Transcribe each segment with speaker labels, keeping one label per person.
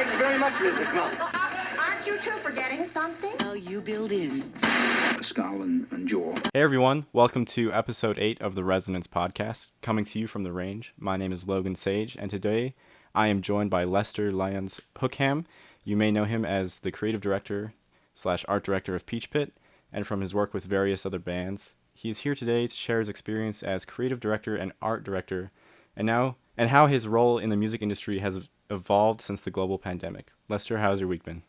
Speaker 1: Thanks very much, Mr. Clump.
Speaker 2: Aren't you two forgetting something?
Speaker 3: Well, you build in.
Speaker 4: Skull and jaw.
Speaker 5: Hey everyone, welcome to episode 8 of the Resonance Podcast, coming to you from the range. My name is Logan Sage, and today I am joined by Lester Lyons-Hookham. You may know him as the creative director / art director of Peach Pit, and from his work with various other bands. He is here today to share his experience as creative director and art director, and how his role in the music industry has evolved since the global pandemic. Lester, how's your week been?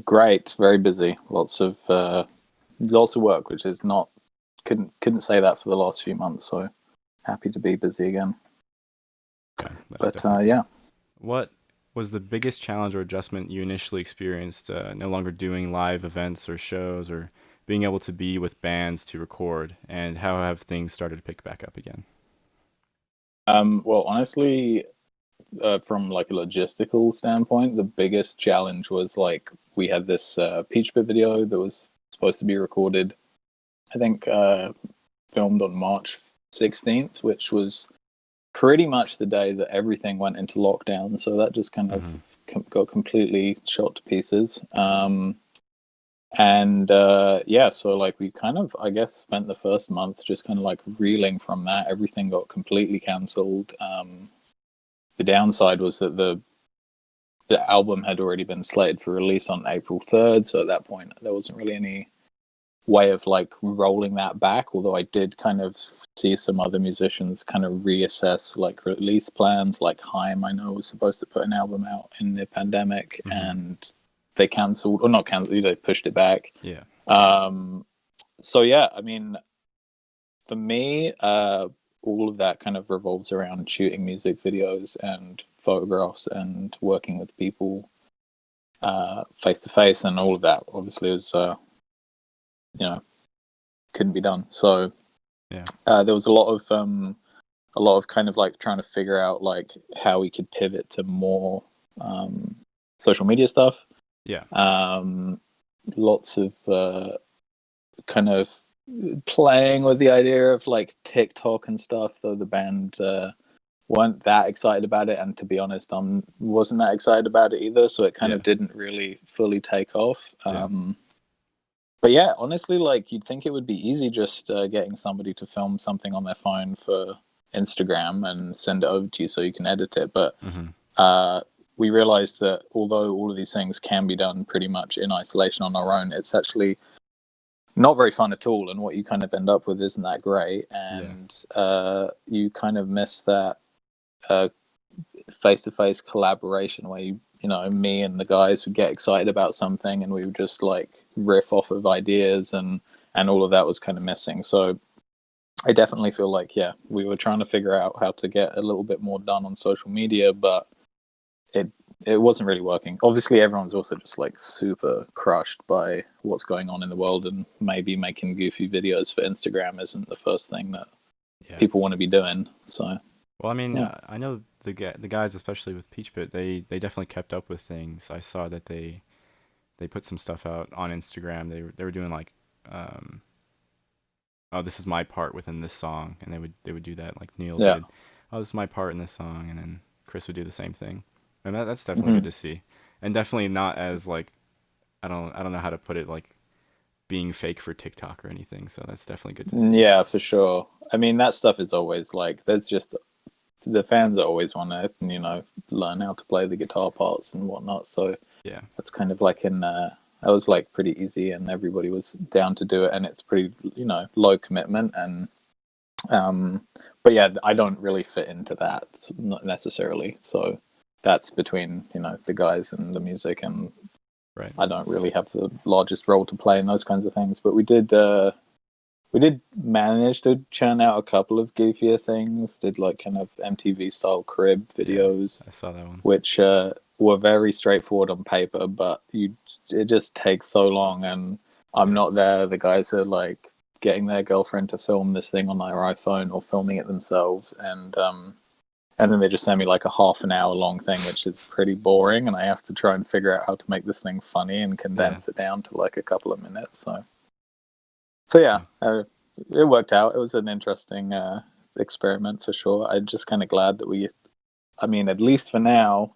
Speaker 6: Great, very busy. Lots of work, which is not couldn't say that for the last few months. So happy to be busy again.
Speaker 5: Okay,
Speaker 6: yeah.
Speaker 5: What was the biggest challenge or adjustment you initially experienced no longer doing live events or shows or being able to be with bands to record, and how have things started to pick back up again?
Speaker 6: Well, honestly, from like a logistical standpoint, the biggest challenge was like we had this Peach Pit video that was supposed to be recorded, I think filmed on March 16th, which was pretty much the day that everything went into lockdown. So that just kind of got completely shot to pieces. So like we kind of, I guess, spent the first month just kind of like reeling from that. Everything got completely cancelled. The downside was that the album had already been slated for release on April 3rd. So at that point, there wasn't really any way of like rolling that back. Although I did kind of see some other musicians kind of reassess like release plans. Like Haim, I know, was supposed to put an album out in the pandemic, and they cancelled, or not cancelled, they pushed it back.
Speaker 5: Yeah.
Speaker 6: So yeah, I mean, for me, all of that kind of revolves around shooting music videos and photographs and working with people face to face, and all of that obviously is couldn't be done. So
Speaker 5: yeah,
Speaker 6: there was a lot of kind of like trying to figure out like how we could pivot to more social media stuff.
Speaker 5: Yeah.
Speaker 6: Lots of kind of playing with the idea of like TikTok and stuff, though the band weren't that excited about it, and to be honest, wasn't that excited about it either, so it kind of didn't really fully take off. But yeah, honestly, like you'd think it would be easy just getting somebody to film something on their phone for Instagram and send it over to you so you can edit it, but we realized that although all of these things can be done pretty much in isolation on our own, it's actually not very fun at all, and what you kind of end up with isn't that great, and you kind of miss that face-to-face collaboration where you know, me and the guys would get excited about something and we would just like riff off of ideas, and all of that was kind of missing. So I definitely feel like, we were trying to figure out how to get a little bit more done on social media, but it wasn't really working. Obviously, everyone's also just like super crushed by what's going on in the world, and maybe making goofy videos for Instagram isn't the first thing that people want to be doing. So,
Speaker 5: well, I mean, I know the guys, especially with Peach Pit, they definitely kept up with things. I saw that they put some stuff out on Instagram. They were doing like, oh, this is my part within this song, and they would do that like Neil did. Oh, this is my part in this song, and then Chris would do the same thing. And that's definitely good to see, and definitely not as like, I don't know how to put it, like being fake for TikTok or anything. So that's definitely good to see.
Speaker 6: Yeah, for sure. I mean, that stuff is always like, there's just the fans always want to, learn how to play the guitar parts and whatnot. So
Speaker 5: yeah,
Speaker 6: that's kind of like that was like pretty easy, and everybody was down to do it, and it's pretty, low commitment, and but yeah, I don't really fit into that, not necessarily. So that's between, the guys and the music, and I don't really have the largest role to play in those kinds of things. But we did manage to churn out a couple of goofier things, did like kind of MTV style crib videos.
Speaker 5: I saw that one.
Speaker 6: Which were very straightforward on paper, but it just takes so long, and I'm not there. The guys are like getting their girlfriend to film this thing on their iPhone or filming it themselves, and then they just send me like a half an hour long thing, which is pretty boring, and I have to try and figure out how to make this thing funny and condense it down to like a couple of minutes. So yeah, it worked out. It was an interesting experiment for sure. I'm just kind of glad that at least for now,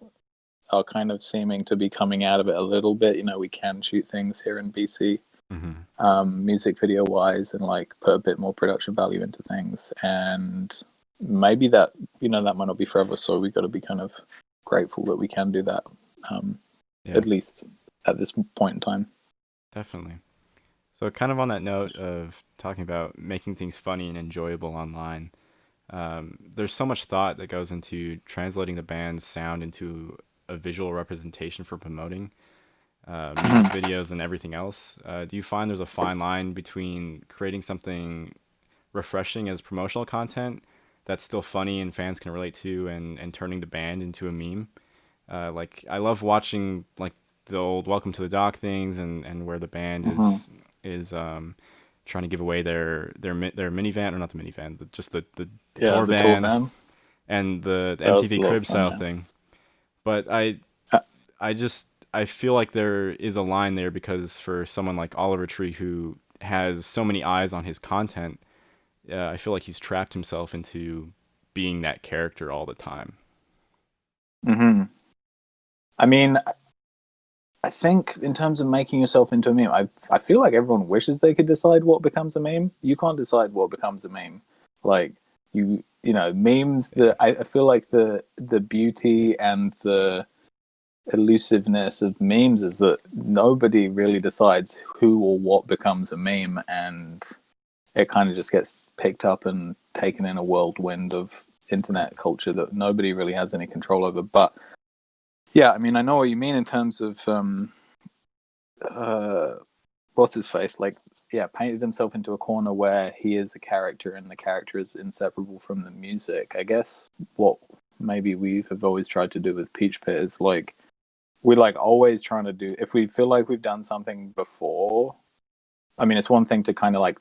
Speaker 6: are kind of seeming to be coming out of it a little bit. You know, we can shoot things here in BC, music video wise, and like put a bit more production value into things. And maybe that, you know, that might not be forever. So we got to be kind of grateful that we can do that, at least at this point in time.
Speaker 5: Definitely. So kind of on that note of talking about making things funny and enjoyable online, there's so much thought that goes into translating the band's sound into a visual representation for promoting music videos and everything else. Do you find there's a fine line between creating something refreshing as promotional content that's still funny and fans can relate to, and turning the band into a meme? Like, I love watching like the old Welcome to the Dock things, and where the band is trying to give away their minivan, or not the minivan, just the tour van, and the MTV Crib style thing. But I feel like there is a line there, because for someone like Oliver Tree, who has so many eyes on his content, I feel like he's trapped himself into being that character all the time.
Speaker 6: I mean, I think in terms of making yourself into a meme, I feel like everyone wishes they could decide what becomes a meme. You can't decide what becomes a meme. Like, you know, memes, I feel like the beauty and the elusiveness of memes is that nobody really decides who or what becomes a meme, and it kind of just gets picked up and taken in a whirlwind of internet culture that nobody really has any control over. But yeah, I mean, I know what you mean in terms of what's his face, like, yeah, painted himself into a corner where he is a character and the character is inseparable from the music. I guess what maybe we have always tried to do with Peach Pit is, like, we're like always trying to do, if we feel like we've done something before, I mean, it's one thing to kind of like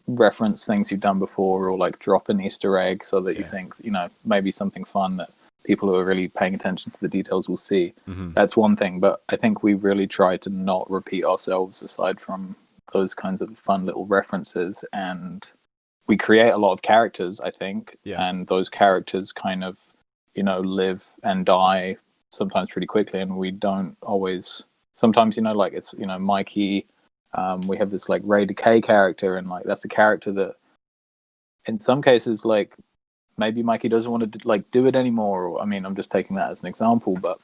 Speaker 6: reference things you've done before, or like drop an Easter egg so that you think, you know, maybe something fun that people who are really paying attention to the details will see. That's one thing, but I think we really try to not repeat ourselves aside from those kinds of fun little references, and we create a lot of characters, I think, and those characters kind of, you know, live and die sometimes pretty quickly, and we don't always, sometimes, you know, like, it's, you know, Mikey, we have this like Ray Decay character, and like that's a character that in some cases, like, maybe Mikey doesn't want to like do it anymore, or, I mean, I'm just taking that as an example, but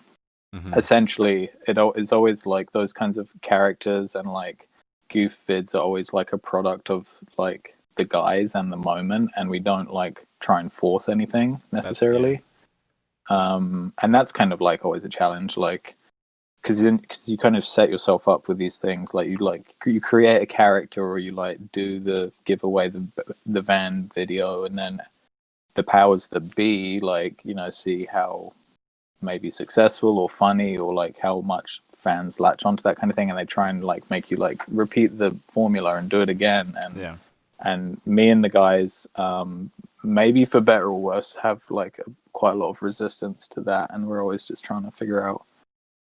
Speaker 6: essentially it's always like those kinds of characters and like goof vids are always like a product of like the guys and the moment, and we don't like try and force anything necessarily. And that's kind of like always a challenge, like, because you kind of set yourself up with these things, like you create a character, or you like do the give away the van video, and then the powers that be, like, you know, see how maybe successful or funny, or like how much fans latch onto that kind of thing, and they try and like make you like repeat the formula and do it again. And me and the guys, maybe for better or worse, have like quite a lot of resistance to that, and we're always just trying to figure out,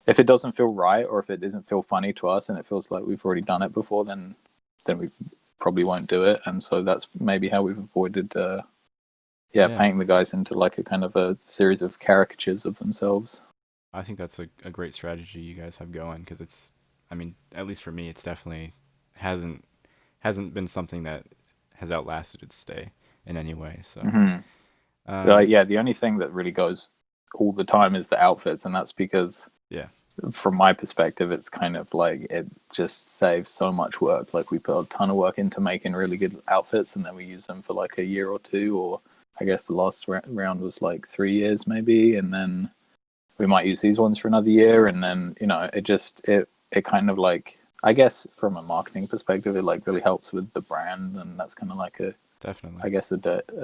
Speaker 6: if it doesn't feel right, or if it doesn't feel funny to us and it feels like we've already done it before, then we probably won't do it. And so that's maybe how we've avoided painting the guys into like a kind of a series of caricatures of themselves.
Speaker 5: I think that's a great strategy you guys have going, because it's, I mean, at least for me, it's definitely hasn't been something that has outlasted its stay in any way. So
Speaker 6: the only thing that really goes all the time is the outfits, and that's because from my perspective, it's kind of like, it just saves so much work. Like, we put a ton of work into making really good outfits, and then we use them for like a year or two, or I guess the last round was like 3 years maybe, and then we might use these ones for another year, and then, you know, it kind of like, I guess from a marketing perspective, it like really helps with the brand, and that's kind of like I guess a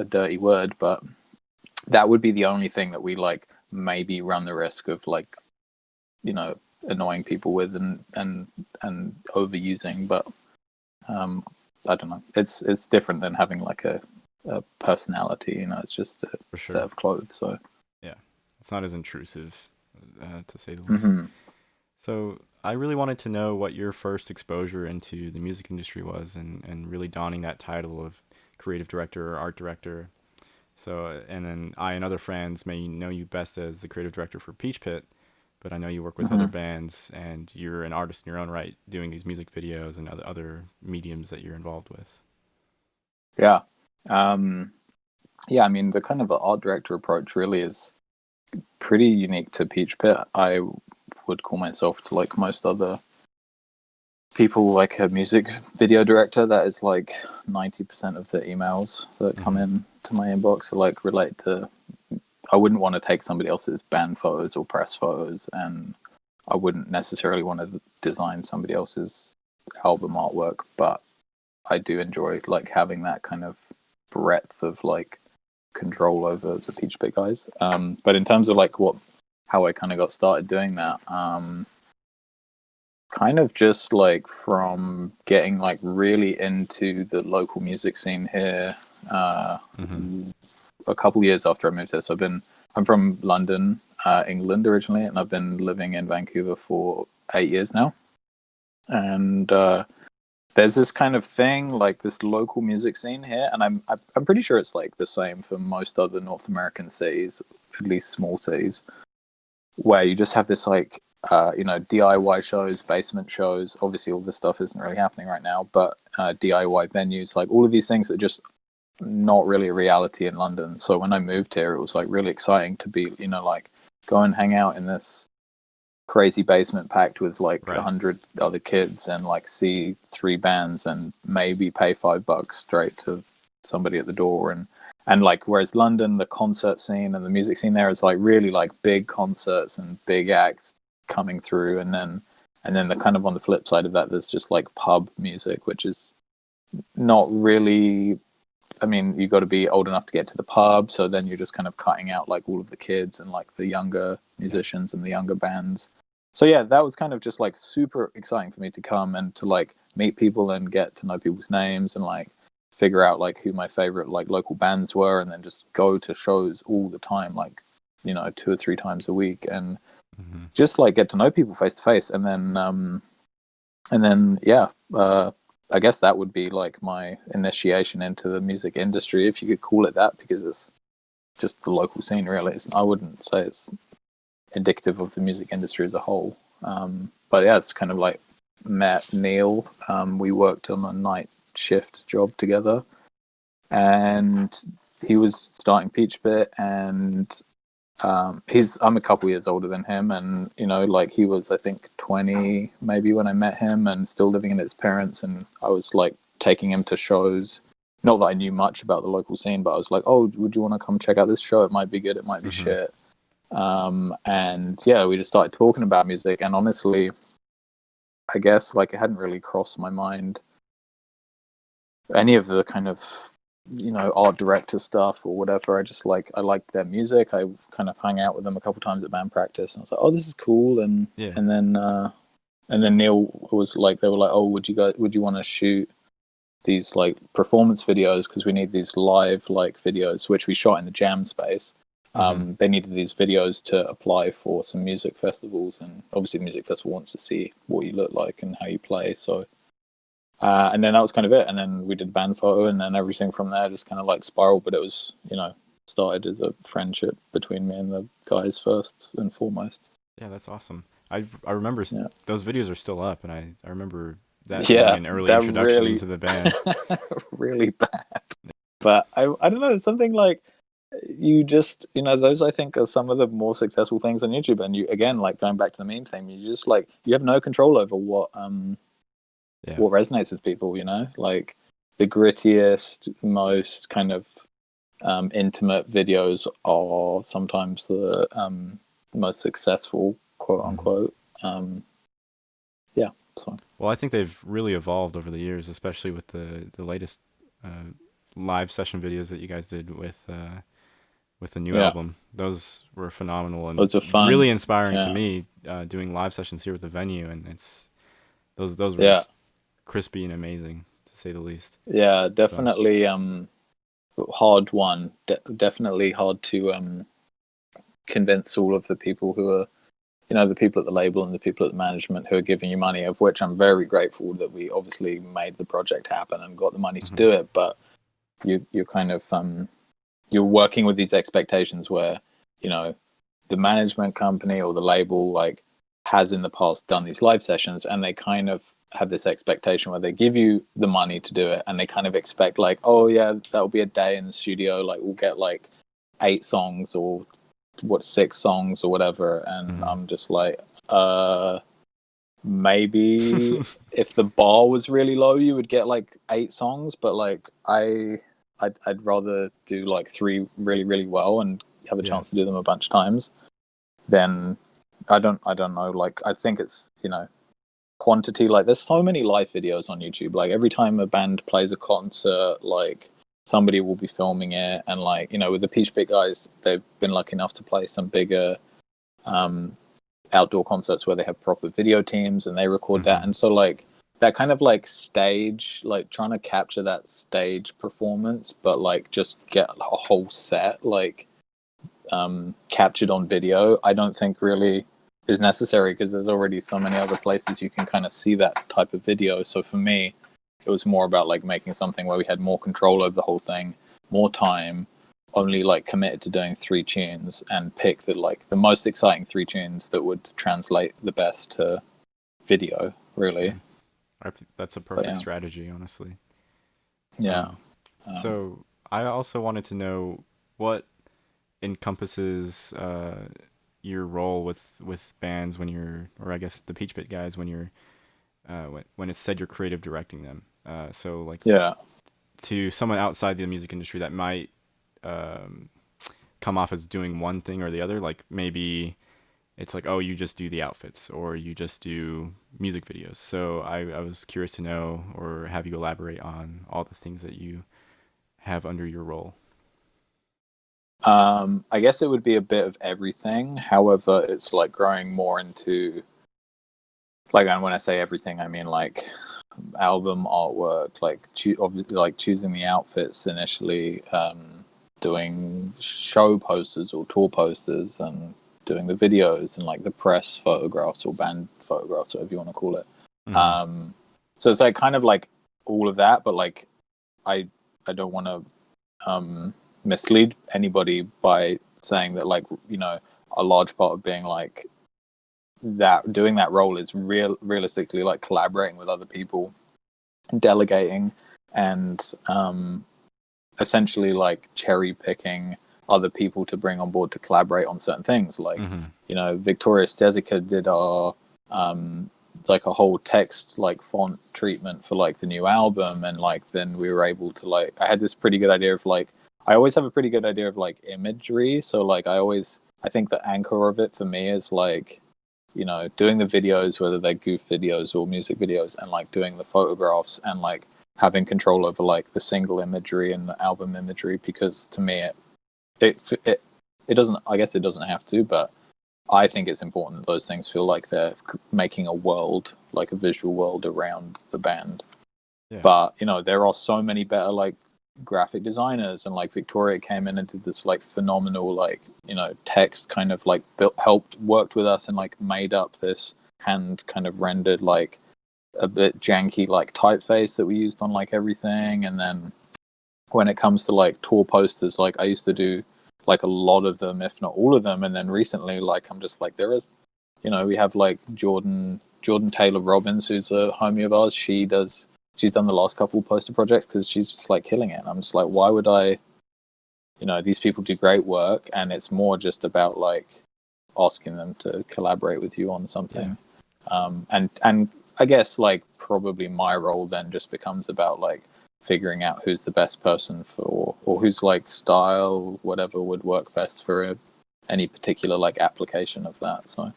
Speaker 6: dirty word, but that would be the only thing that we like maybe run the risk of like, you know, annoying people with and overusing. But I don't know, it's different than having like a personality, you know. It's just a set of clothes, so
Speaker 5: it's not as intrusive, to say the least. So I really wanted to know what your first exposure into the music industry was, and really donning that title of creative director or art director. So, and then I and other friends may know you best as the creative director for Peach Pit, but I know you work with other bands, and you're an artist in your own right, doing these music videos and other mediums that you're involved with.
Speaker 6: Yeah. Yeah, I mean, the kind of art director approach really is pretty unique to Peach Pit. I would call myself, to like most other people, like a music video director. That is like 90% of the emails that come in to my inbox are like relate to. I wouldn't want to take somebody else's band photos or press photos, and I wouldn't necessarily want to design somebody else's album artwork, but I do enjoy like having that kind of breadth of like control over the Peach Pit guys. But in terms of like how I kind of got started doing that, kind of just like from getting like really into the local music scene here a couple years after I moved here. So I'm from London, England originally, and I've been living in Vancouver for 8 years now. And there's this kind of thing, like this local music scene here, and I'm pretty sure it's like the same for most other North American cities, at least small cities, where you just have this like DIY shows, basement shows. Obviously, all this stuff isn't really happening right now, but DIY venues, like all of these things that just not really a reality in London. So when I moved here, it was like really exciting to be, like go and hang out in this crazy basement packed with like 100 other kids and like see 3 bands and maybe pay $5 straight to somebody at the door. And like, whereas London, the concert scene and the music scene there is like really like big concerts and big acts coming through. And then the kind of on the flip side of that, there's just like pub music, which is not really, I mean, you got to be old enough to get to the pub. So then you're just kind of cutting out like all of the kids and like the younger musicians and the younger bands. So yeah, that was kind of just like super exciting for me to come and to like meet people and get to know people's names and like figure out like who my favorite like local bands were, and then just go to shows all the time, like 2 or 3 times a week, and just like get to know people face to face. And then I guess that would be like my initiation into the music industry, if you could call it that, because it's just the local scene really. I wouldn't say it's indicative of the music industry as a whole. But yeah, it's kind of like met Neil. We worked on a night shift job together, and he was starting Peach Pit, and I'm a couple years older than him, and like he was I think 20 maybe when I met him, and still living in his parents, and I was like taking him to shows. Not that I knew much about the local scene, but I was like, oh, would you want to come check out this show? It might be good, it might be shit. And yeah, we just started talking about music, and honestly, I guess like it hadn't really crossed my mind any of the kind of art director stuff or whatever. I liked their music. I kind of hung out with them a couple times at band practice, and I was like, oh, this is cool. And then Neil was like, they were like, oh, would you want to shoot these like performance videos, because we need these live like videos, which we shot in the jam space. They needed these videos to apply for some music festivals, and obviously the music festival wants to see what you look like and how you play. So and then that was kind of it, and then we did a band photo, and then everything from there just kind of like spiraled. But it was started as a friendship between me and the guys first and foremost.
Speaker 5: Yeah, that's awesome. I remember those videos are still up, and I remember that
Speaker 6: being
Speaker 5: an early introduction into the band.
Speaker 6: Really bad. But I don't know, something like, you just those I think are some of the more successful things on YouTube. And you, again, like going back to the meme thing, you just like, you have no control over what resonates with people, like the grittiest, most kind of intimate videos are sometimes the most successful, quote unquote. So
Speaker 5: well, I think they've really evolved over the years, especially with the latest live session videos that you guys did with the new album. Those were phenomenal and
Speaker 6: those are fun.
Speaker 5: Really inspiring to me, doing live sessions here with the venue, and it's those were just crispy and amazing, to say the least.
Speaker 6: Yeah, definitely. Hard one. Definitely hard to convince all of the people who are, the people at the label and the people at the management who are giving you money, of which I'm very grateful that we obviously made the project happen and got the money to do it. But you're kind of you're working with these expectations where, you know, the management company or the label like has in the past done these live sessions, and they kind of have this expectation where they give you the money to do it, and they kind of expect like, oh yeah, that'll be a day in the studio, like we'll get like 8 songs or 6 songs or whatever, and I'm just like, maybe if the bar was really low, you would get like 8 songs, but like I'd rather do like 3 really, really well and have a chance to do them a bunch of times. Then I don't know. Like I think it's, you know, quantity. Like there's so many live videos on YouTube. Like every time a band plays a concert, like somebody will be filming it, and like, you know, with the Peach Pit guys, they've been lucky enough to play some bigger outdoor concerts where they have proper video teams and they record that, and so like that kind of like stage, like trying to capture that stage performance, but like just get a whole set like captured on video, I don't think really is necessary, because there's already so many other places you can kind of see that type of video. So for me, it was more about like making something where we had more control over the whole thing, more time, only like committed to doing 3 tunes, and pick the most exciting 3 tunes that would translate the best to video, really.
Speaker 5: I think that's a perfect strategy, honestly.
Speaker 6: Yeah.
Speaker 5: So I also wanted to know what encompasses your role with bands when you're, or I guess the Peach Pit guys, when you're when it's said you're creative directing them. So like, to someone outside the music industry that might come off as doing one thing or the other, like maybe it's like, oh, you just do the outfits or you just do music videos. So I was curious to know, or have you elaborate on all the things that you have under your role.
Speaker 6: I guess it would be a bit of everything. However, it's like growing more into, like, and when I say everything, I mean like album artwork, like obviously like choosing the outfits initially, doing show posters or tour posters, and doing the videos and like the press photographs or band photographs, whatever you want to call it. So it's like kind of like all of that, but like I don't want to mislead anybody by saying that, like, you know, a large part of being like that, doing that role is realistically like collaborating with other people, delegating, and essentially like cherry picking other people to bring on board to collaborate on certain things. Like, you know, Victoria Stezica did our like a whole text like font treatment for like the new album, and like then we were able to like, I had this pretty good idea of like, I always have a pretty good idea of like imagery, so like I think the anchor of it for me is like, you know, doing the videos, whether they're goof videos or music videos, and like doing the photographs, and like having control over like the single imagery and the album imagery, because to me it doesn't, I guess it doesn't have to, but I think it's important that those things feel like they're making a world, like a visual world around the band. But, you know, there are so many better like graphic designers, and like Victoria came in and did this like phenomenal like, you know, text kind of like worked with us and like made up this hand kind of rendered like a bit janky like typeface that we used on like everything. And then when it comes to like tour posters, like I used to do like a lot of them, if not all of them, and then recently like I'm just like, there is, you know, we have like Jordan Taylor Robbins, who's a homie of ours. She's done the last couple poster projects because she's just like killing it, and I'm just like, why would I, you know, these people do great work, and it's more just about like asking them to collaborate with you on something. And I guess like probably my role then just becomes about like figuring out who's the best person for, or whose like style, whatever would work best for any particular like application of that. So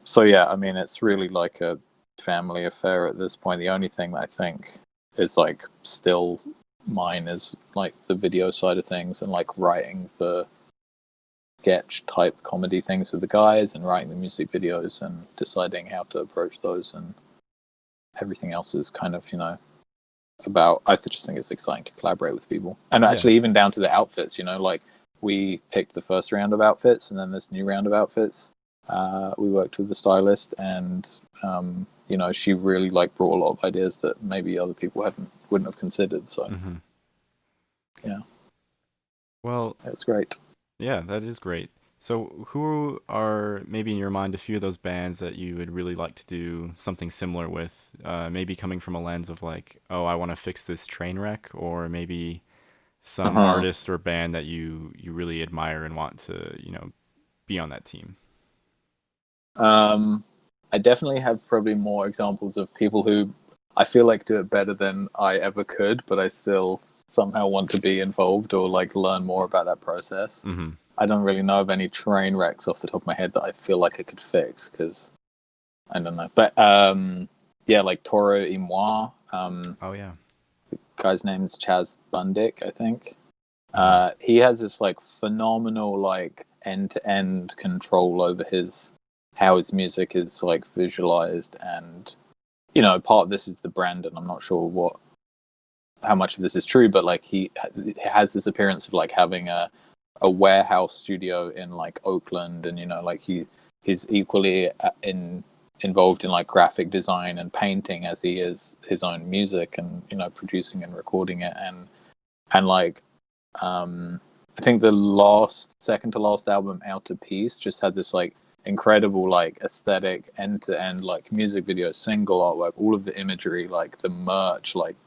Speaker 6: so yeah, I mean, it's really like a family affair at this point. The only thing that I think is like still mine is like the video side of things, and like writing the sketch type comedy things with the guys, and writing the music videos, and deciding how to approach those, and everything else is kind of, you know, about, I just think it's exciting to collaborate with people. And actually even down to the outfits, you know, like we picked the first round of outfits, and then this new round of outfits, we worked with the stylist, and you know, she really like brought a lot of ideas that maybe other people wouldn't have considered. So yeah.
Speaker 5: Well,
Speaker 6: It's great.
Speaker 5: yeah, that is great. So, who are maybe in your mind a few of those bands that you would really like to do something similar with? Maybe coming from a lens of like, oh, I want to fix this train wreck, or maybe some
Speaker 6: Uh-huh.
Speaker 5: artist or band that you really admire and want to, be on that team.
Speaker 6: Um, I definitely have probably more examples of people who I feel like do it better than I ever could, but I still somehow want to be involved or like learn more about that process.
Speaker 5: Mm-hmm.
Speaker 6: I don't really know of any train wrecks off the top of my head that I feel like I could fix because I don't know. But yeah, like Toro y Moi.
Speaker 5: Oh yeah.
Speaker 6: Guy's name's Chaz Bundick, I think.
Speaker 5: Mm-hmm.
Speaker 6: He has this like phenomenal like end to end control over how his music is like visualized, and part of this is the brand, and I'm not sure how much of this is true, but like he has this appearance of like having a warehouse studio in like Oakland, and like he's equally involved in like graphic design and painting as he is his own music, and producing and recording it, and like I think the second to last album, Outer Peace, just had this like incredible like aesthetic end to end like music video, single artwork, all of the imagery, like the merch, like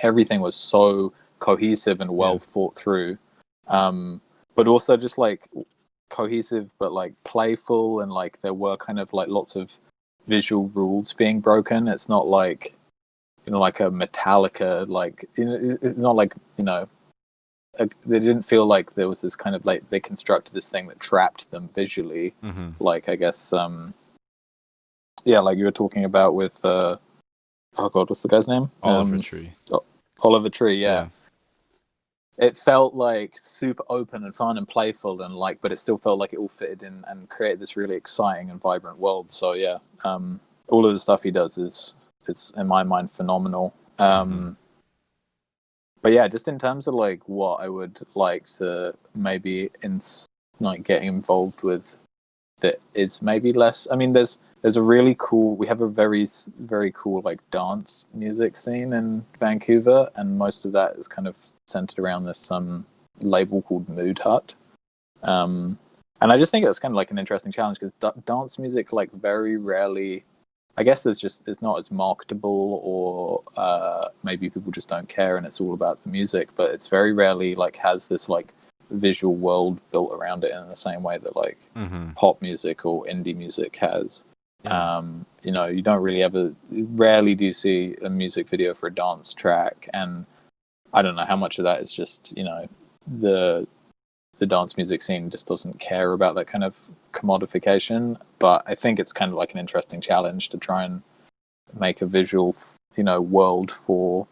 Speaker 6: everything was so cohesive and well thought through. But also just like cohesive but like playful, and like there were kind of like lots of visual rules being broken. It's not like like a Metallica, like it's not like they didn't feel like there was this kind of like they constructed this thing that trapped them visually.
Speaker 5: Mm-hmm.
Speaker 6: Like I guess yeah, like you were talking about with oh god, what's the guy's name?
Speaker 5: Oliver Tree.
Speaker 6: Oliver Tree, yeah. It felt like super open and fun and playful, and like, but it still felt like it all fitted in and created this really exciting and vibrant world. So yeah, all of the stuff he does is in my mind phenomenal. But yeah, just in terms of like what I would like to maybe like get involved with, that is maybe less. I mean, there's a really cool. We have a very very cool like dance music scene in Vancouver, and most of that is kind of centered around this label called Mood Hut. And I just think it's kind of like an interesting challenge because dance music like very rarely. I guess it's not as marketable, or maybe people just don't care and it's all about the music. But it's very rarely like has this like visual world built around it in the same way that like pop music or indie music has.
Speaker 5: Yeah.
Speaker 6: You don't really rarely do you see a music video for a dance track, and I don't know how much of that is just the dance music scene just doesn't care about that kind of commodification. But I think it's kind of like an interesting challenge to try and make a visual world for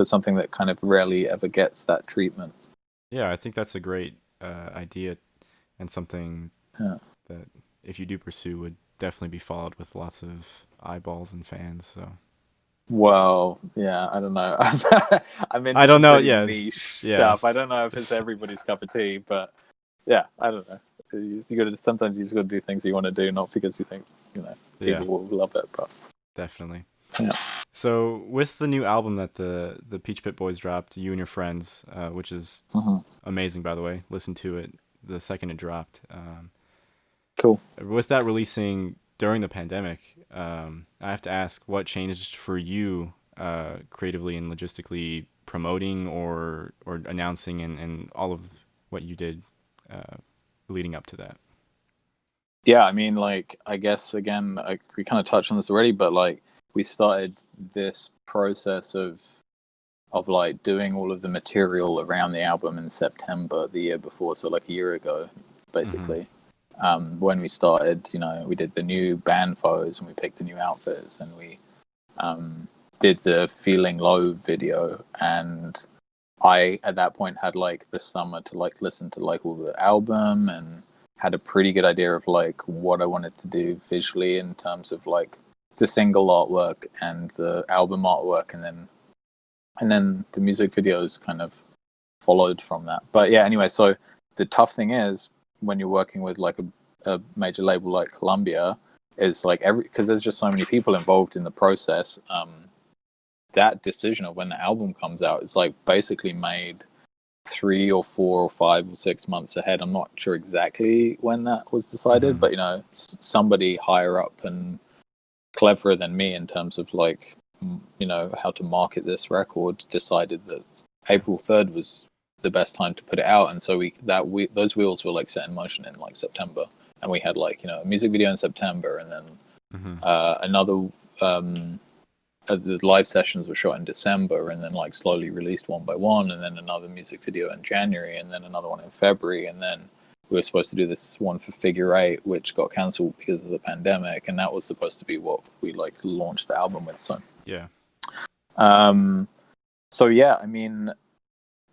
Speaker 6: something that kind of rarely ever gets that treatment.
Speaker 5: Yeah, I think that's a great idea, and something that if you do pursue would definitely be followed with lots of eyeballs and fans. So
Speaker 6: well, yeah, I don't know. I'm into
Speaker 5: I don't know.
Speaker 6: pretty
Speaker 5: Yeah,
Speaker 6: niche
Speaker 5: yeah,
Speaker 6: stuff. I don't know if it's everybody's cup of tea, but yeah, I don't know. Sometimes you just got to do things you want to do, not because you think people will love it. But
Speaker 5: definitely.
Speaker 6: yeah.
Speaker 5: So with the new album that the Peach Pit Boys dropped, You and Your Friends, which is amazing, by the way. Listen to it the second it dropped.
Speaker 6: Cool.
Speaker 5: With that releasing during the pandemic, I have to ask what changed for you creatively and logistically promoting or announcing and all of what you did leading up to that.
Speaker 6: Yeah, I mean, like, I guess, again, we kind of touched on this already, but, like, we started this process of like, doing all of the material around the album in September the year before, so, like, a year ago, basically. When we started, we did the new band photos, and we picked the new outfits, and we did the Feeling Low video, and I, at that point, had, like, the summer to, like, listen to, like, all the album, and had a pretty good idea of like what I wanted to do visually in terms of like the single artwork and the album artwork, and then the music videos kind of followed from that. But yeah, anyway, so the tough thing is when you're working with like a major label like Columbia is like because there's just so many people involved in the process. That decision of when the album comes out is like basically made 3 or 4 or 5 or 6 months ahead. I'm not sure exactly when that was decided, but somebody higher up and cleverer than me in terms of like how to market this record decided that April 3rd was the best time to put it out, and so those wheels were like set in motion in like September, and we had like a music video in September, and then another the live sessions were shot in December and then like slowly released one by one, and then another music video in January, and then another one in February, and then we were supposed to do this one for Figure 8, which got cancelled because of the pandemic, and that was supposed to be what we like launched the album with. So I mean,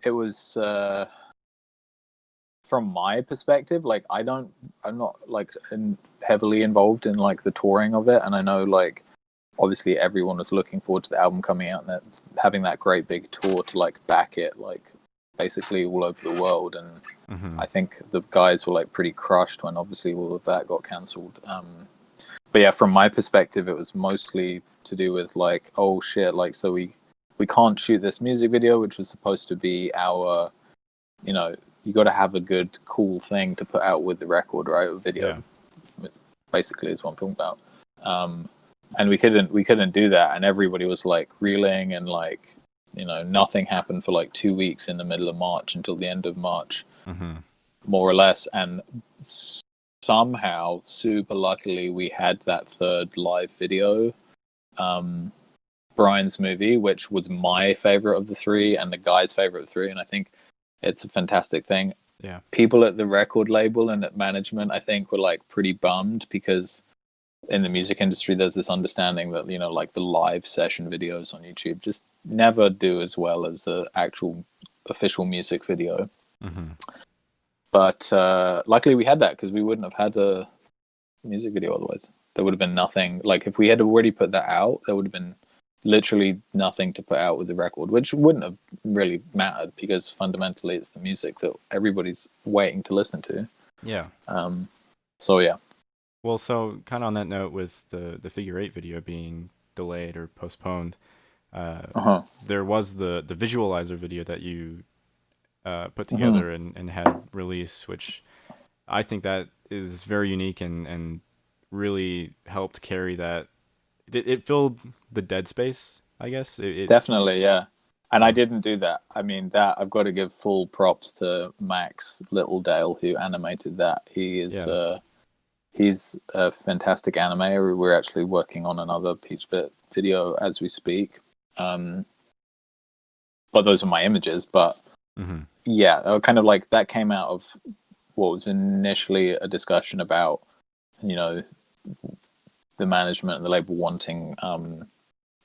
Speaker 6: it was from my perspective, like I'm not like heavily involved in like the touring of it, and I know like obviously everyone was looking forward to the album coming out and that, having that great big tour to like back it like basically all over the world, and I think the guys were like pretty crushed when obviously all of that got cancelled. But yeah, from my perspective, it was mostly to do with like, oh shit, like so we can't shoot this music video, which was supposed to be our, you got to have a good cool thing to put out with the record, right? A video, basically, is what I'm talking about. And we couldn't do that, and everybody was like reeling, and like nothing happened for like 2 weeks in the middle of March until the end of March, more or less. And somehow, super luckily, we had that third live video, Brian's movie, which was my favorite of the three and the guy's favorite of the three, and I think it's a fantastic thing.
Speaker 5: Yeah,
Speaker 6: people at the record label and at management, I think, were like pretty bummed because in the music industry there's this understanding that like the live session videos on YouTube just never do as well as the actual official music video. But luckily we had that, because we wouldn't have had a music video otherwise. There would have been nothing. Like if we had already put that out, there would have been literally nothing to put out with the record, which wouldn't have really mattered because fundamentally it's the music that everybody's waiting to listen to. So yeah.
Speaker 5: Well, so kind of on that note, with the Figure 8 video being delayed or postponed, there was the visualizer video that you put together and had released, which I think that is very unique and really helped carry that. It filled the dead space, I guess.
Speaker 6: Definitely, yeah. And I didn't do that. I mean, that I've got to give full props to Max Littledale, who animated that. He is he's a fantastic animator. We're actually working on another Peach Bit video as we speak. But those are my images. But yeah, kind of like that came out of what was initially a discussion about, the management and the label wanting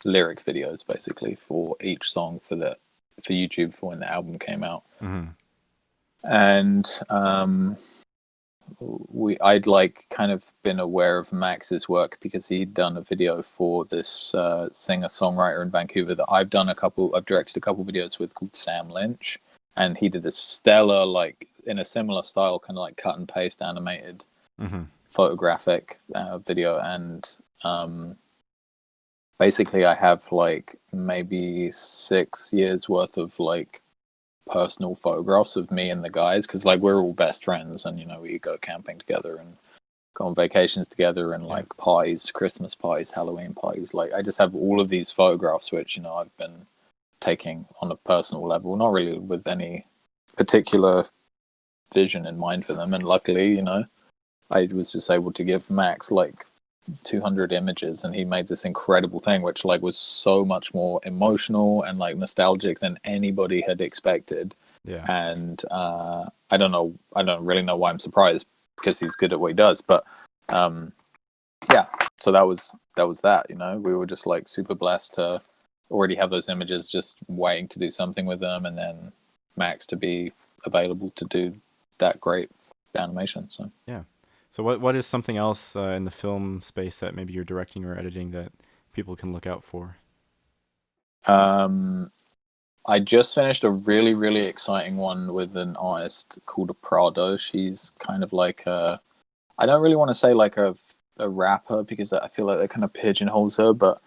Speaker 6: lyric videos basically for each song for YouTube for when the album came out. And I'd like kind of been aware of Max's work because he'd done a video for this singer-songwriter in Vancouver that I've directed a couple videos with, called Sam Lynch, and he did this stellar, like in a similar style, kind of like cut and paste animated photographic video. And basically I have like maybe 6 years worth of like personal photographs of me and the guys, because like we're all best friends, and we go camping together and go on vacations together, and like parties, Christmas parties, Halloween parties. Like I just have all of these photographs which I've been taking on a personal level, not really with any particular vision in mind for them. And luckily I was just able to give Max like 200 images, and he made this incredible thing which like was so much more emotional and like nostalgic than anybody had expected. And I don't really know why I'm surprised, because he's good at what he does. But so that was that. We were just like super blessed to already have those images, just waiting to do something with them, and then Max to be available to do that great animation.
Speaker 5: So what is something else in the film space that maybe you're directing or editing that people can look out for?
Speaker 6: I just finished a really, really exciting one with an artist called Prado. She's kind of like I don't really want to say like a rapper, because I feel like that kind of pigeonholes her, but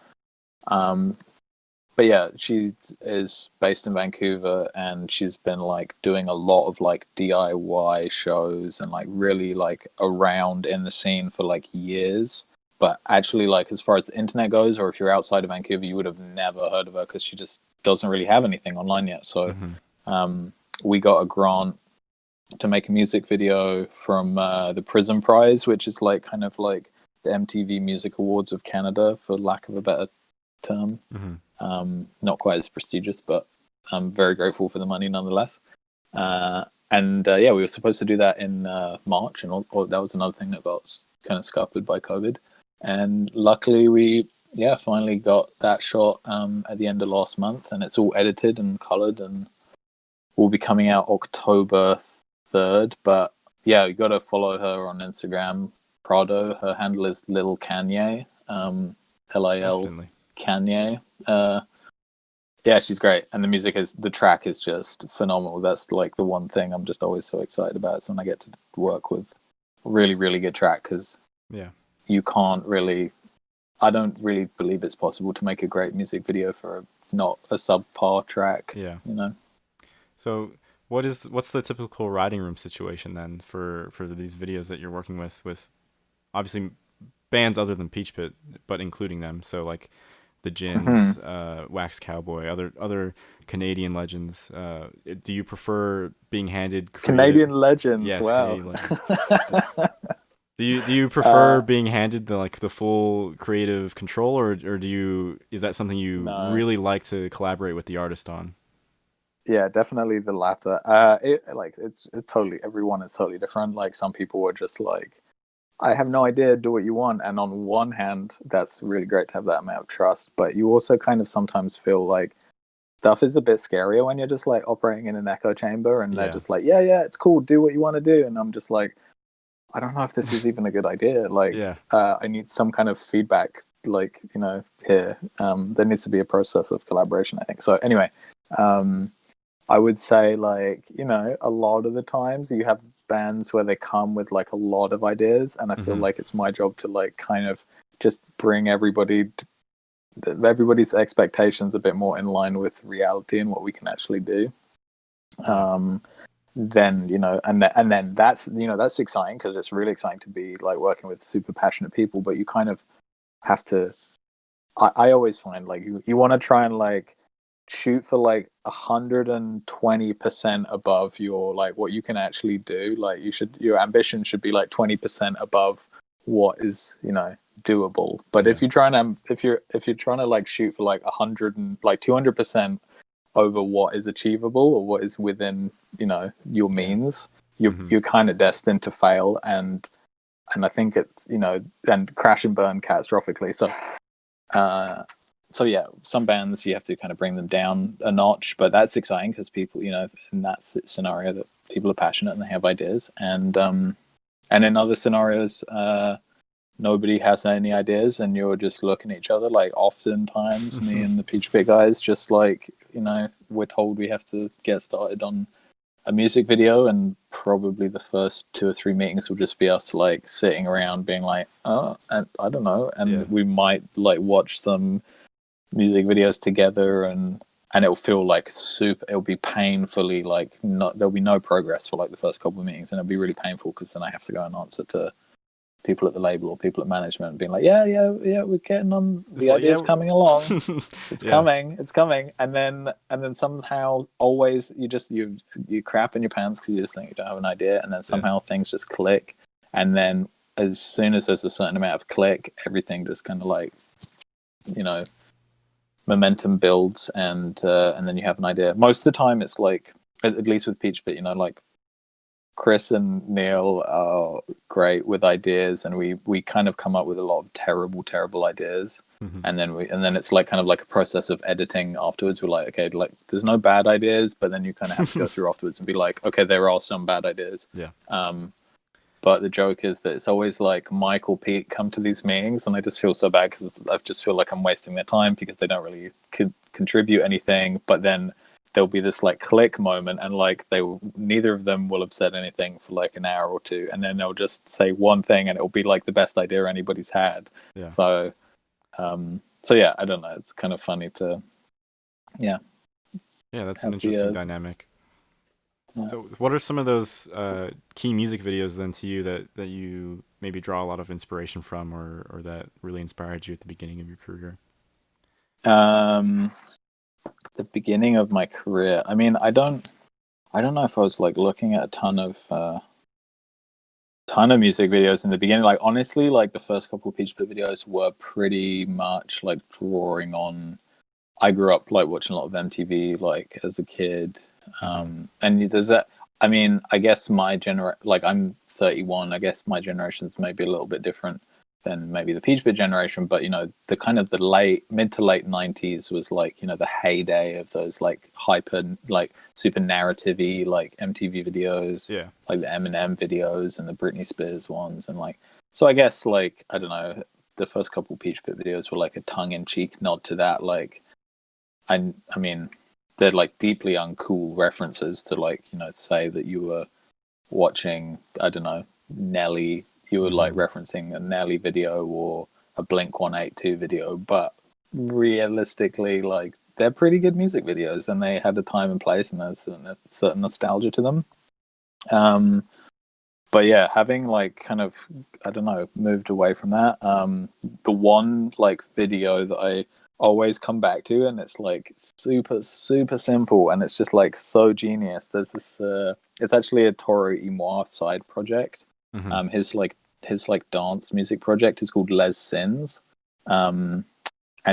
Speaker 6: but yeah, she is based in Vancouver, and she's been like doing a lot of like DIY shows and like really like around in the scene for like years. But actually, like as far as the internet goes, or if you're outside of Vancouver, you would have never heard of her because she just doesn't really have anything online yet. So we got a grant to make a music video from the Prism Prize, which is like kind of like the MTV Music Awards of Canada, for lack of a better term. Not quite as prestigious, but I'm very grateful for the money nonetheless. And yeah, we were supposed to do that in March, and that was another thing that got kind of scuppered by COVID. And luckily, we finally got that shot at the end of last month, and it's all edited and colored, and will be coming out October 3rd. But yeah, you got to follow her on Instagram, Prado. Her handle is Lil Kanye, Lil Kanye. Yeah, she's great, and the track is just phenomenal. That's like the one thing I'm just always so excited about, is when I get to work with really, really good track, because you can't really, I don't really believe it's possible to make a great music video for not a subpar track.
Speaker 5: Yeah,
Speaker 6: you know.
Speaker 5: So what's the typical writing room situation then for these videos that you're working with obviously bands other than Peach Pit, but including them? So like the Jins, Wax Cowboy, other Canadian legends. Do you prefer being handed
Speaker 6: Canadian legends?
Speaker 5: Yes,
Speaker 6: wow.
Speaker 5: Canadian legends. Do you prefer being handed the full creative control, or is that something you really like to collaborate with the artist on?
Speaker 6: Yeah, definitely the latter. It's totally, everyone is totally different. Like some people are just like, I have no idea, do what you want. And on one hand, that's really great to have that amount of trust. But you also kind of sometimes feel like stuff is a bit scarier when you're just like operating in an echo chamber, and they're just like, yeah, it's cool, do what you want to do. And I'm just like, I don't know if this is even a good idea. Like, I need some kind of feedback, like, you know, here. There needs to be a process of collaboration, I think. So anyway, I would say, like, you know, a lot of the times you have bands where they come with like a lot of ideas, and I feel like it's my job to like kind of just bring everybody's expectations a bit more in line with reality and what we can actually do. Then, you know, and then that's, you know, that's exciting, because it's really exciting to be like working with super passionate people, but you kind of have to, I always find like you want to try and like shoot for like 120% above your like what you can actually do. Like your ambition should be like 20% above what is, you know, doable. But if you're trying to like shoot for like 100 and like 200% over what is achievable or what is within, you know, your means, you're kind of destined to fail, and I think it's, you know, and crash and burn catastrophically. So yeah, some bands you have to kind of bring them down a notch, but that's exciting because people, you know, in that scenario, that people are passionate and they have ideas, and in other scenarios, nobody has any ideas, and you're just looking at each other. Like oftentimes, me and the Peach Pit guys, just like, you know, we're told we have to get started on a music video, and probably the first 2 or 3 meetings will just be us like sitting around being like, oh, and I don't know, and we might like watch some music videos together, and it'll feel like it'll be painfully like there'll be no progress for like the first couple of meetings, and it'll be really painful because then I have to go and answer to people at the label or people at management being like, yeah, we're getting on, the idea's coming along, it's coming, and then somehow always you crap in your pants because you just think you don't have an idea, and then somehow things just click, and then as soon as there's a certain amount of click, everything just kind of like, you know, momentum builds, and then you have an idea. Most of the time it's like, at least with Peach Pit, you know, like Chris and Neil are great with ideas, and we kind of come up with a lot of terrible ideas, and then it's like kind of like a process of editing afterwards. We're like, okay, like there's no bad ideas, but then you kind of have to go through afterwards and be like, okay, there are some bad ideas. But the joke is that it's always like Mike or Pete come to these meetings, and I just feel so bad because I just feel like I'm wasting their time because they don't really contribute anything. But then there'll be this like click moment, and like neither of them will have said anything for like an hour or two, and then they'll just say one thing, and it'll be like the best idea anybody's had. So yeah, I don't know. It's kind of funny to yeah,
Speaker 5: Yeah, that's an
Speaker 6: have
Speaker 5: interesting
Speaker 6: the
Speaker 5: dynamic.
Speaker 6: yeah.
Speaker 5: So, what are some of those key music videos then to you that you maybe draw a lot of inspiration from, or that really inspired you at the beginning of your career?
Speaker 6: Um, the beginning of my career. I mean, I don't know if I was like looking at a ton of music videos in the beginning. Like honestly, like the first couple of Peach Pit videos were pretty much like drawing on. I grew up like watching a lot of MTV like as a kid, and there's that. I mean, I guess like I'm 31. I guess my generation's maybe a little bit different than maybe the Peach Pit generation, but the kind of the mid to late 90s was like the heyday of those like hyper like super narrative-y like MTV videos,
Speaker 5: Yeah.
Speaker 6: like the Eminem videos and the Britney Spears ones, and like so I guess like I don't know, the first couple Peach Pit videos were like a tongue-in-cheek nod to that. Like I mean, they're like deeply uncool references to like say that you were watching, I don't know, Nelly. You were like referencing a Nelly video or a Blink 182 video, but realistically, like they're pretty good music videos, and they had a time and place, and there's a certain nostalgia to them. But yeah, having like kind of, I don't know, moved away from that. The one like video that I always come back to, and it's like super simple, and it's just like so genius. There's this it's actually a Toro Imoa side project. His dance music project is called Les Sins. And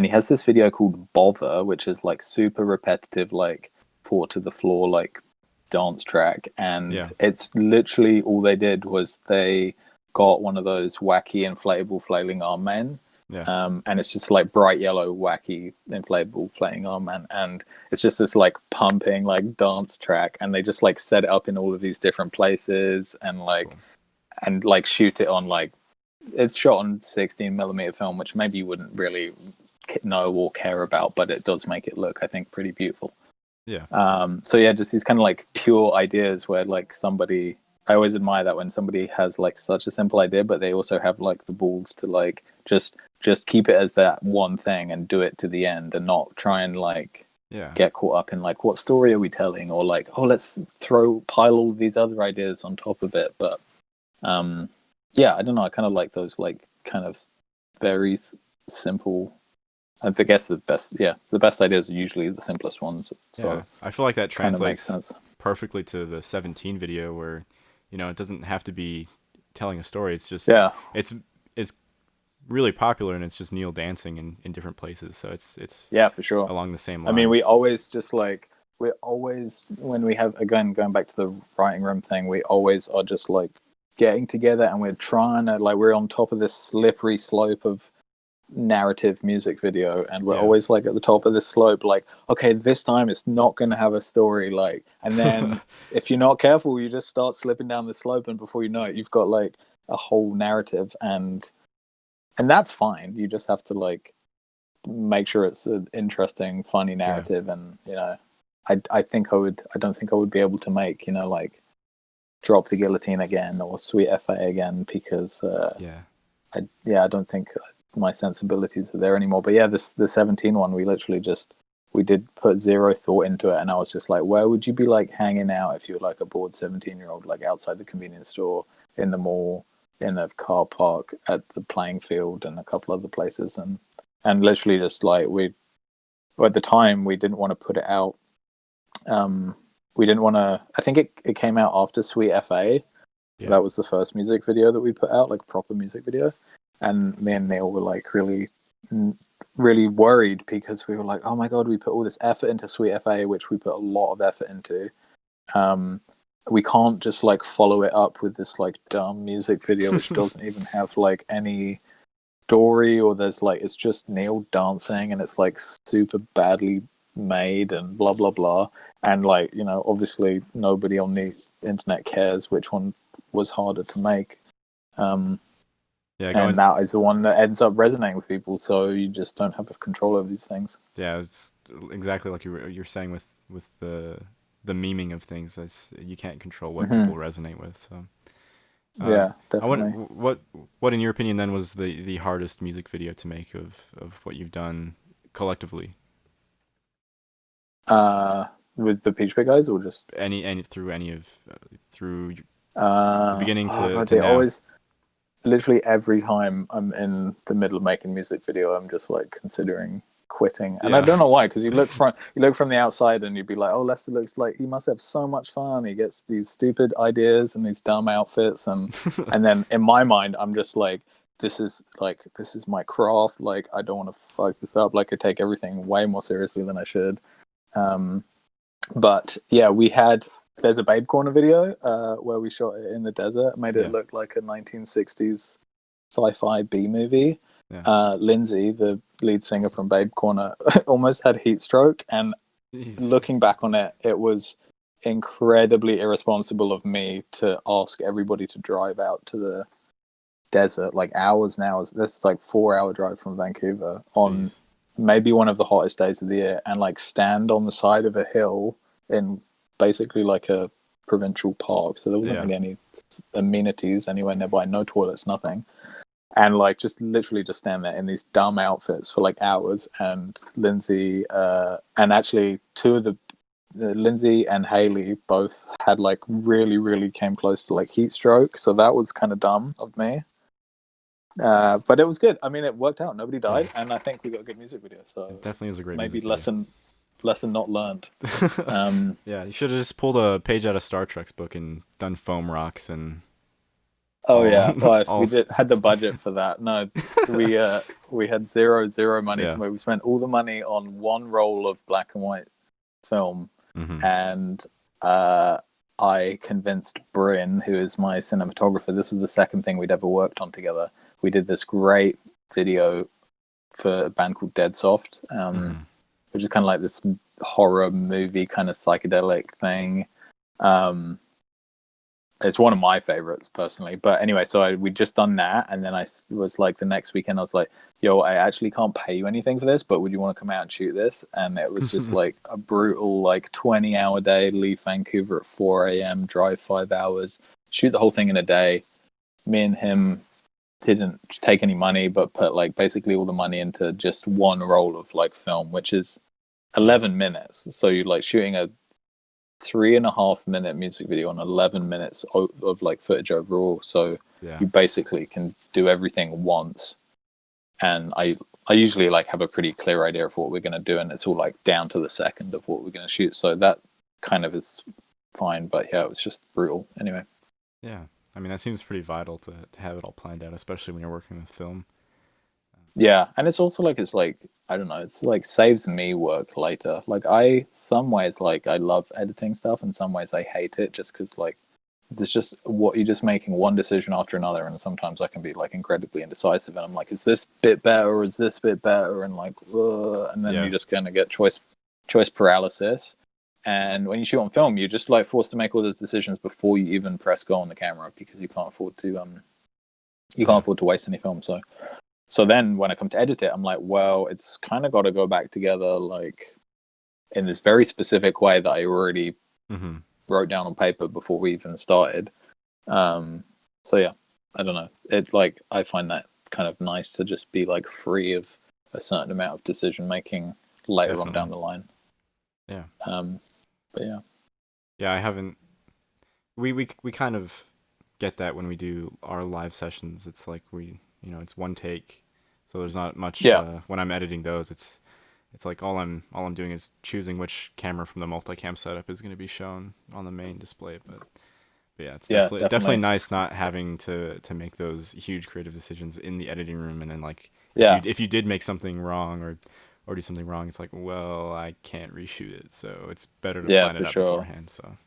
Speaker 6: he has this video called Bother, which is like super repetitive, like four to the floor like dance track, and it's literally all they did was they got one of those wacky inflatable flailing arm men, and it's just like bright yellow wacky inflatable flailing arm man, and it's just this like pumping like dance track, and they just like set it up in all of these different places, and like and like shoot it on like it's shot on 16mm film, which maybe you wouldn't really know or care about, but it does make it look, I think, pretty beautiful.
Speaker 5: Yeah.
Speaker 6: So yeah, just these kind of like pure ideas where like somebody, I always admire that when somebody has like such a simple idea, but they also have like the balls to like just keep it as that one thing and do it to the end, and not try and like get caught up in like what story are we telling, or like let's pile all these other ideas on top of it. But yeah, I don't know, I kind of like those like kind of very simple. I guess the best ideas are usually the simplest ones. So
Speaker 5: I feel like that
Speaker 6: makes
Speaker 5: translates
Speaker 6: sense
Speaker 5: perfectly to the 17 video, where it doesn't have to be telling a story. It's just it's really popular, and it's just Neil dancing in different places. So it's
Speaker 6: yeah, for sure,
Speaker 5: along the same lines.
Speaker 6: I mean, we always when we have, again, going back to the writing room thing, we always are just like getting together, and we're trying to like, we're on top of this slippery slope of narrative music video, and we're always like at the top of this slope, like, okay, this time it's not going to have a story, like, and then if you're not careful, you just start slipping down the slope, and before you know it, you've got like a whole narrative, and that's fine. You just have to like make sure it's an interesting, funny narrative. And I don't think I would be able to make like Drop the Guillotine again or Sweet FA again, because I don't think my sensibilities are there anymore. But yeah, the 17 one, we did put zero thought into it, and I was just like, where would you be like hanging out if you were like a bored 17-year-old, like outside the convenience store, in the mall, in a car park, at the playing field, and a couple other places, and literally just like at the time we didn't want to put it out. We didn't want to. I think it came out after Sweet FA. That was the first music video that we put out, like proper music video. And me and Neil were like really worried, because we were like, oh my god, we put all this effort into Sweet FA, which we put a lot of effort into. We can't just like follow it up with this like dumb music video which doesn't even have like any story, or there's like, it's just Neil dancing, and it's like super badly made and blah blah blah, and like obviously nobody on the internet cares which one was harder to make. And that is the one that ends up resonating with people, so you just don't have control over these things.
Speaker 5: It's exactly like you're saying with the memeing of things. You can't control what people resonate with. So
Speaker 6: yeah, definitely.
Speaker 5: What in your opinion then was the hardest music video to make of what you've done collectively?
Speaker 6: With the Peach Pit guys, or just
Speaker 5: any through
Speaker 6: the
Speaker 5: beginning to
Speaker 6: they
Speaker 5: now?
Speaker 6: always, literally every time I'm in the middle of making a music video, I'm just like considering quitting, and I don't know why, because you look from the outside and you'd be like, oh, Lester looks like he must have so much fun. He gets these stupid ideas and these dumb outfits, and and then in my mind, I'm just like, this is my craft. Like, I don't want to fuck this up. Like, I take everything way more seriously than I should. But yeah, there's a BabeCorner video where we shot it in the desert, made it look like a 1960s sci-fi B movie. Lindsay, the lead singer from BabeCorner, almost had heat stroke, and looking back on it, it was incredibly irresponsible of me to ask everybody to drive out to the desert, like hours and hours. This is like 4-hour drive from Vancouver on maybe one of the hottest days of the year, and like stand on the side of a hill in basically like a provincial park. So there wasn't really any amenities anywhere nearby, no toilets, nothing. And like just literally just stand there in these dumb outfits for like hours. And Lindsay, and actually two of the Lindsay and Haley both had like really came close to like heat stroke. So that was kind of dumb of me. But it was good. I mean, it worked out. Nobody died, and I think we got a good music video. So
Speaker 5: it definitely is a great
Speaker 6: maybe
Speaker 5: music
Speaker 6: lesson not learned.
Speaker 5: Yeah, you should have just pulled a page out of Star Trek's book and done foam rocks and.
Speaker 6: We had the budget for that. No, we had zero money.
Speaker 5: Yeah.
Speaker 6: We spent all the money on one roll of black and white film, and I convinced Bryn, who is my cinematographer. This was the second thing we'd ever worked on together. We did this great video for a band called Dead Soft, which is kind of like this horror movie kind of psychedelic thing. It's one of my favorites personally. But anyway, so we'd just done that, and then I was like, the next weekend I was like, yo, I actually can't pay you anything for this, but would you want to come out and shoot this? And it was just like a brutal like 20-hour day, leave Vancouver at 4 a.m, drive 5 hours, shoot the whole thing in a day. Me and him didn't take any money, but put like basically all the money into just one roll of like film, which is 11 minutes. So you're like shooting a 3.5 minute music video on 11 minutes of like footage overall. So you basically can do everything once. And I usually like have a pretty clear idea of what we're going to do, and it's all like down to the second of what we're going to shoot. So that kind of is fine, but yeah, it was just brutal anyway.
Speaker 5: Yeah, I mean, that seems pretty vital to have it all planned out, especially when you're working with film.
Speaker 6: Yeah, and it's also like, it's like, I don't know, it's like saves me work later. Like some ways like I love editing stuff, and some ways I hate it just because like there's just what you're just making one decision after another, and sometimes I can be like incredibly indecisive, and I'm like, is this bit better or is this bit better, and like and then you just kind of get choice paralysis. And when you shoot on film, you're just like forced to make all those decisions before you even press go on the camera, because you can't afford to waste any film. So then when I come to edit it, I'm like, well, it's kind of got to go back together like in this very specific way that I already wrote down on paper before we even started. So yeah, I don't know. It like, I find that kind of nice to just be like free of a certain amount of decision making later on down the line.
Speaker 5: Yeah.
Speaker 6: But yeah.
Speaker 5: Yeah, I haven't. We kind of get that when we do our live sessions. It's like it's one take, so there's not much. When I'm editing those, it's like all I'm doing is choosing which camera from the multicam setup is going to be shown on the main display. But yeah, it's definitely nice not having to make those huge creative decisions in the editing room, and then like if you did make something wrong or do something wrong, it's like, well, I can't reshoot it, so it's better to plan it out beforehand. So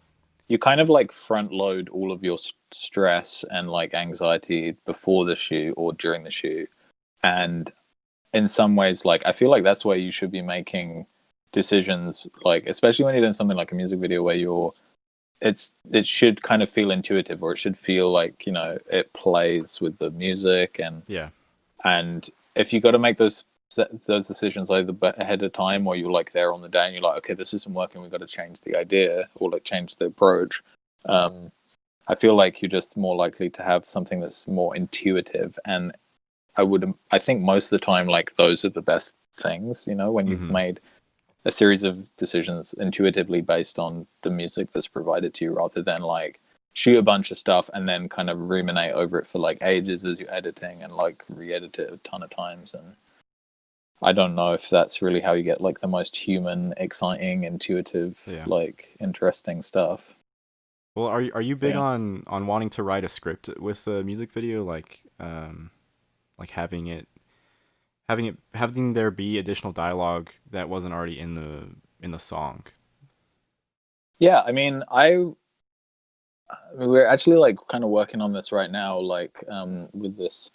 Speaker 6: you kind of like front load all of your stress and like anxiety before the shoot or during the shoot, and in some ways, like I feel like that's where you should be making decisions, like especially when you're doing something like a music video where it should kind of feel intuitive, or it should feel like it plays with the music, and if you got to make those decisions either ahead of time, or you're like there on the day and you're like, okay, this isn't working, we've got to change the idea or like change the approach. I feel like you're just more likely to have something that's more intuitive, and I think most of the time like those are the best things, when you've made a series of decisions intuitively based on the music that's provided to you, rather than like shoot a bunch of stuff and then kind of ruminate over it for like ages as you're editing and like re-edit it a ton of times. And I don't know if that's really how you get like the most human, exciting, intuitive, like interesting stuff.
Speaker 5: Well, are you big on wanting to write a script with the music video, like having there be additional dialogue that wasn't already in the song?
Speaker 6: Yeah, I mean, we're actually like kind of working on this right now, like with this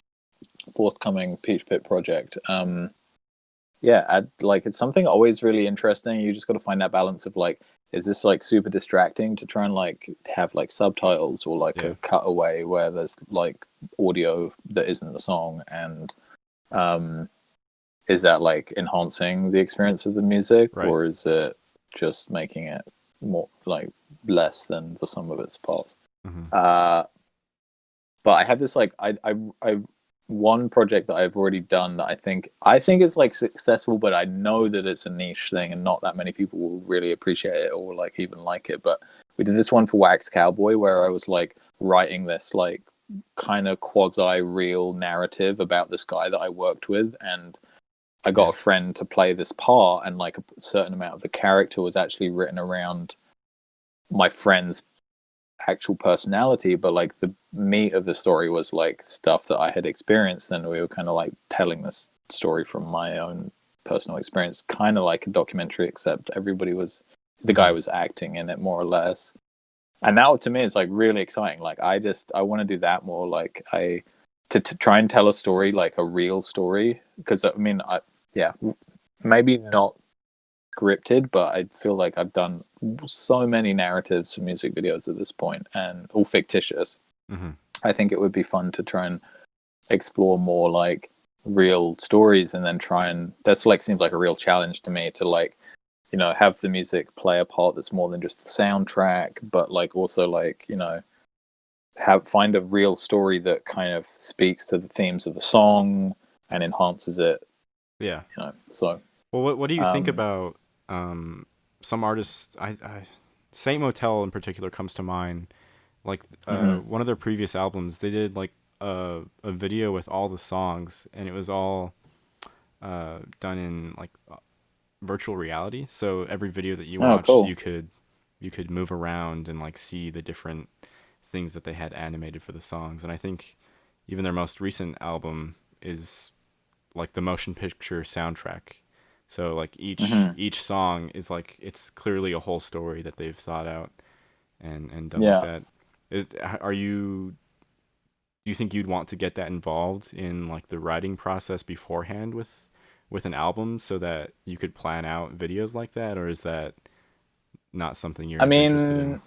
Speaker 6: forthcoming Peach Pit project. Like it's something always really interesting. You just got to find that balance of like, is this like super distracting to try and like have like subtitles or like a cutaway where there's like audio that isn't the song, and is that like enhancing the experience of the music, or is it just making it more like less than the sum of its parts? But I have this like I one project that I've already done that I think it's like successful, but I know that it's a niche thing and not that many people will really appreciate it or like even like it. But we did this one for Wax Cowboy where I was like writing this like kind of quasi real narrative about this guy that I worked with, and I got a friend to play this part, and like a certain amount of the character was actually written around my friend's actual personality, but like the meat of the story was like stuff that I had experienced, and we were kind of like telling this story from my own personal experience, kind of like a documentary, except the guy was acting in it more or less. And that to me is like really exciting. Like I want to do that more, like to try and tell a story, like a real story, because I mean maybe not scripted, but I feel like I've done so many narratives for music videos at this point, and all fictitious. I think it would be fun to try and explore more like real stories, and then that's like seems like a real challenge to me to like, you know, have the music play a part that's more than just the soundtrack, but like also like, you know, find a real story that kind of speaks to the themes of the song and enhances it.
Speaker 5: Yeah.
Speaker 6: You know, so.
Speaker 5: Well, what do you think about some artists? Saint Motel in particular comes to mind. Like one of their previous albums, they did like a video with all the songs, and it was all done in like virtual reality. So every video that you watched, you could move around and like see the different things that they had animated for the songs. And I think even their most recent album is like the motion picture soundtrack. So like each song is like, it's clearly a whole story that they've thought out and done like that. Do you think you'd want to get that involved in like the writing process beforehand with an album so that you could plan out videos like that, or is that not something you're interested in?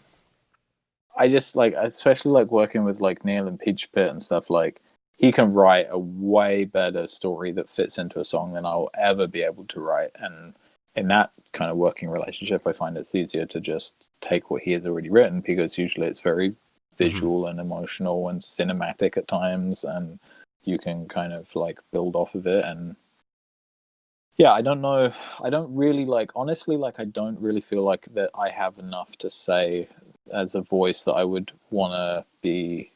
Speaker 6: I just like, especially like working with like Neil and Peach Pit and stuff, like he can write a way better story that fits into a song than I'll ever be able to write. And in that kind of working relationship, I find it's easier to just take what he has already written, because usually it's very visual and emotional and cinematic at times, and you can kind of like build off of it. And I don't know. I don't really like, honestly, like I don't really feel like that I have enough to say as a voice that I would want to be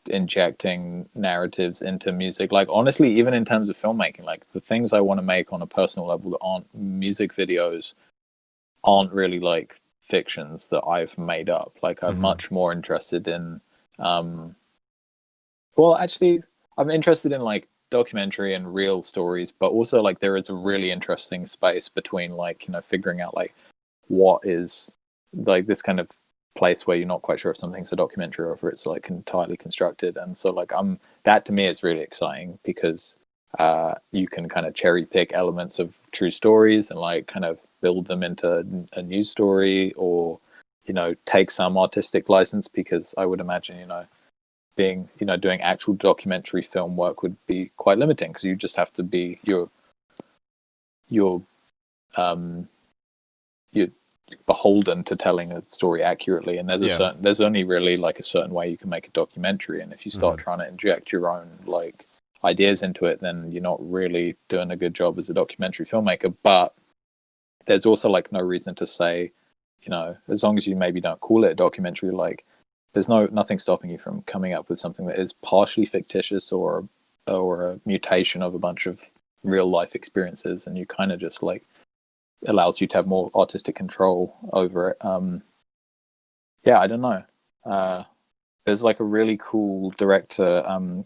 Speaker 6: injecting narratives into music. Like honestly, even in terms of filmmaking, like the things I want to make on a personal level that aren't music videos aren't really like fictions that I've made up. Like I'm much more interested in actually I'm interested in like documentary and real stories, but also like there is a really interesting space between like, you know, figuring out like what is like this kind of place where you're not quite sure if something's a documentary or if it's like entirely constructed. And so like that to me is really exciting, because you can kind of cherry pick elements of true stories and like kind of build them into a new story, or, you know, take some artistic license, because I would imagine, you know, doing actual documentary film work would be quite limiting, because you just have to be you're beholden to telling a story accurately, and there's only really like a certain way you can make a documentary, and if you start trying to inject your own like ideas into it, then you're not really doing a good job as a documentary filmmaker. But there's also like no reason to say, as long as you maybe don't call it a documentary, like there's nothing stopping you from coming up with something that is partially fictitious or a mutation of a bunch of real life experiences, and you kind of just like allows you to have more artistic control over it. I don't know. There's like a really cool director,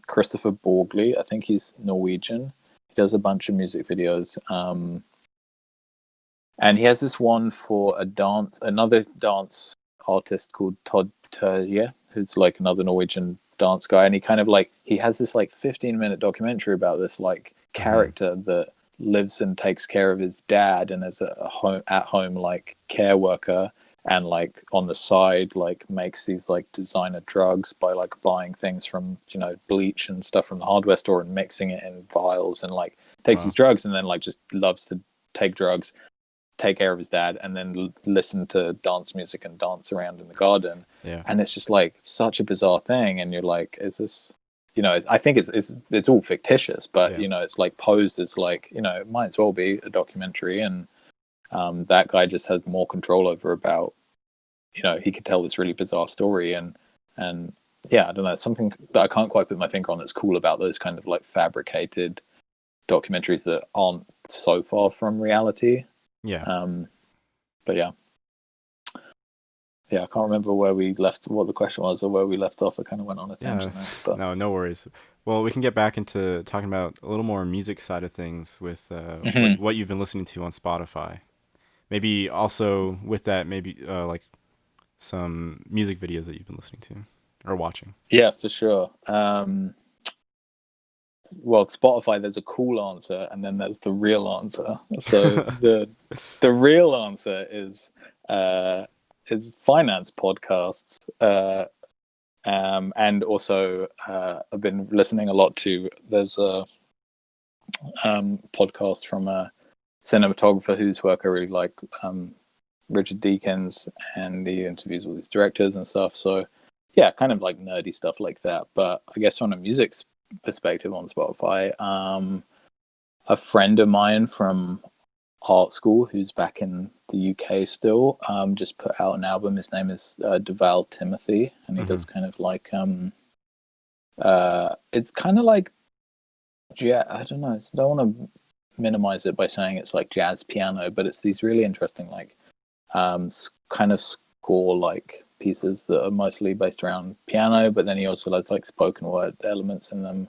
Speaker 6: Christopher Borgley. I think he's Norwegian. He does a bunch of music videos. And he has this one for another dance artist called Todd Terje, who's like another Norwegian dance guy. And he has this like 15-minute documentary about this like character that lives and takes care of his dad and is at home like care worker, and like on the side like makes these like designer drugs by like buying things from bleach and stuff from the hardware store and mixing it in vials, and like takes his drugs and then like just loves to take drugs, take care of his dad, and then listen to dance music and dance around in the garden. And it's just like such a bizarre thing, and you're like, is this I think it's all fictitious, but it's like posed as like it might as well be a documentary. And that guy just had more control over about he could tell this really bizarre story, and I don't know, something that I can't quite put my finger on that's cool about those kind of like fabricated documentaries that aren't so far from reality. But I can't remember what the question was or where we left off. I kind of went on a tangent there, but...
Speaker 5: No worries. Well, we can get back into talking about a little more music side of things with what you've been listening to on Spotify. Maybe also with that, maybe like some music videos that you've been listening to or watching.
Speaker 6: Yeah, for sure. Well, Spotify, there's a cool answer, and then there's the real answer. So the real answer is finance podcasts, and also I've been listening a lot to. There's a podcast from a cinematographer whose work I really like, Richard Deakins, and he interviews all these directors and stuff. So yeah, kind of like nerdy stuff like that. But I guess from a music perspective on Spotify, a friend of mine from art school who's back in the UK still just put out an album. His name is Deval Timothy, and he does kind of like it's kind of like I don't know, I don't want to minimize it by saying it's like jazz piano, but it's these really interesting like kind of score like pieces that are mostly based around piano, but then he also has like spoken word elements in them.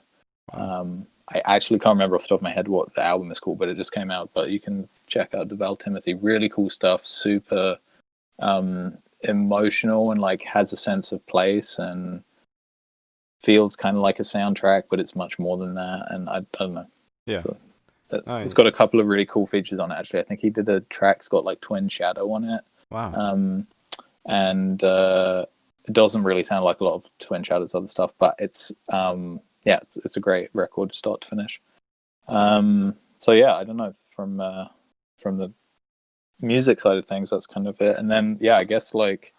Speaker 6: I actually can't remember off the top of my head what the album is called, but it just came out. But you can check out Deval Timothy. Really cool stuff, super emotional, and like has a sense of place and feels kind of like a soundtrack, but it's much more than that. And I don't know. So it's got a couple of really cool features on it, actually. I think he did a track that's got like Twin Shadow on it.
Speaker 5: Wow.
Speaker 6: And it doesn't really sound like a lot of Twin Shadow's other stuff, but it's it's a great record start to finish. So yeah, I don't know, from the music side of things, that's kind of it. And then I guess like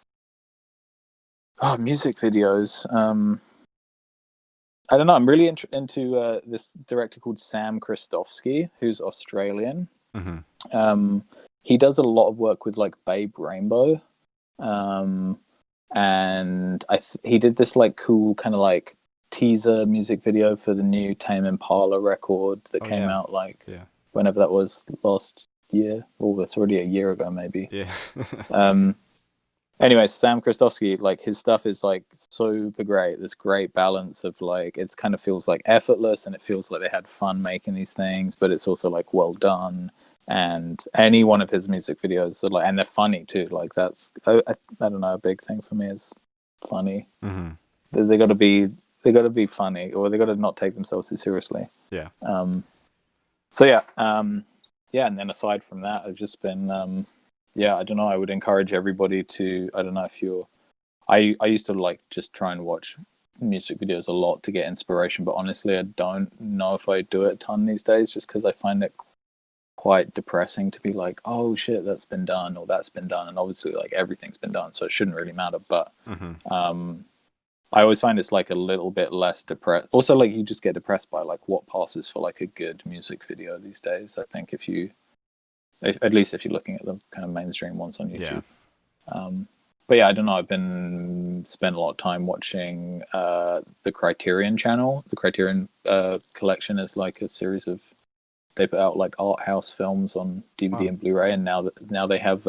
Speaker 6: music videos. I don't know. I'm really into this director called Sam Kristofsky, who's Australian. He does a lot of work with like Babe Rainbow, and he did this like cool kind of like teaser music video for the new Tame Impala record that came out like whenever that was, last year, or it's already a year ago maybe. Anyway, Sam Kristofsky, like his stuff is like super great. This great balance of like, it's kind of feels like effortless, and it feels like they had fun making these things, but it's also like well done. And any one of his music videos are like, and they're funny too. Like that's I don't know, a big thing for me is funny. They got to be funny, or they got to not take themselves too seriously. And then aside from that, I've just been I don't know, I would encourage everybody to, I don't know if you're, I used to like just try and watch music videos a lot to get inspiration, but honestly I don't know if I do it a ton these days, just because I find it quite depressing to be like, oh shit, that's been done, or that's been done, and obviously like everything's been done, so it shouldn't really matter. But I always find it's like a little bit less depressed. Also, like you just get depressed by like what passes for like a good music video these days. I think if you at least if you're looking at the kind of mainstream ones on YouTube.
Speaker 5: Yeah.
Speaker 6: But yeah, I don't know. I've been spent a lot of time watching the Criterion channel. The Criterion collection is like a series of, they put out like art house films on DVD and Blu-ray, and now they have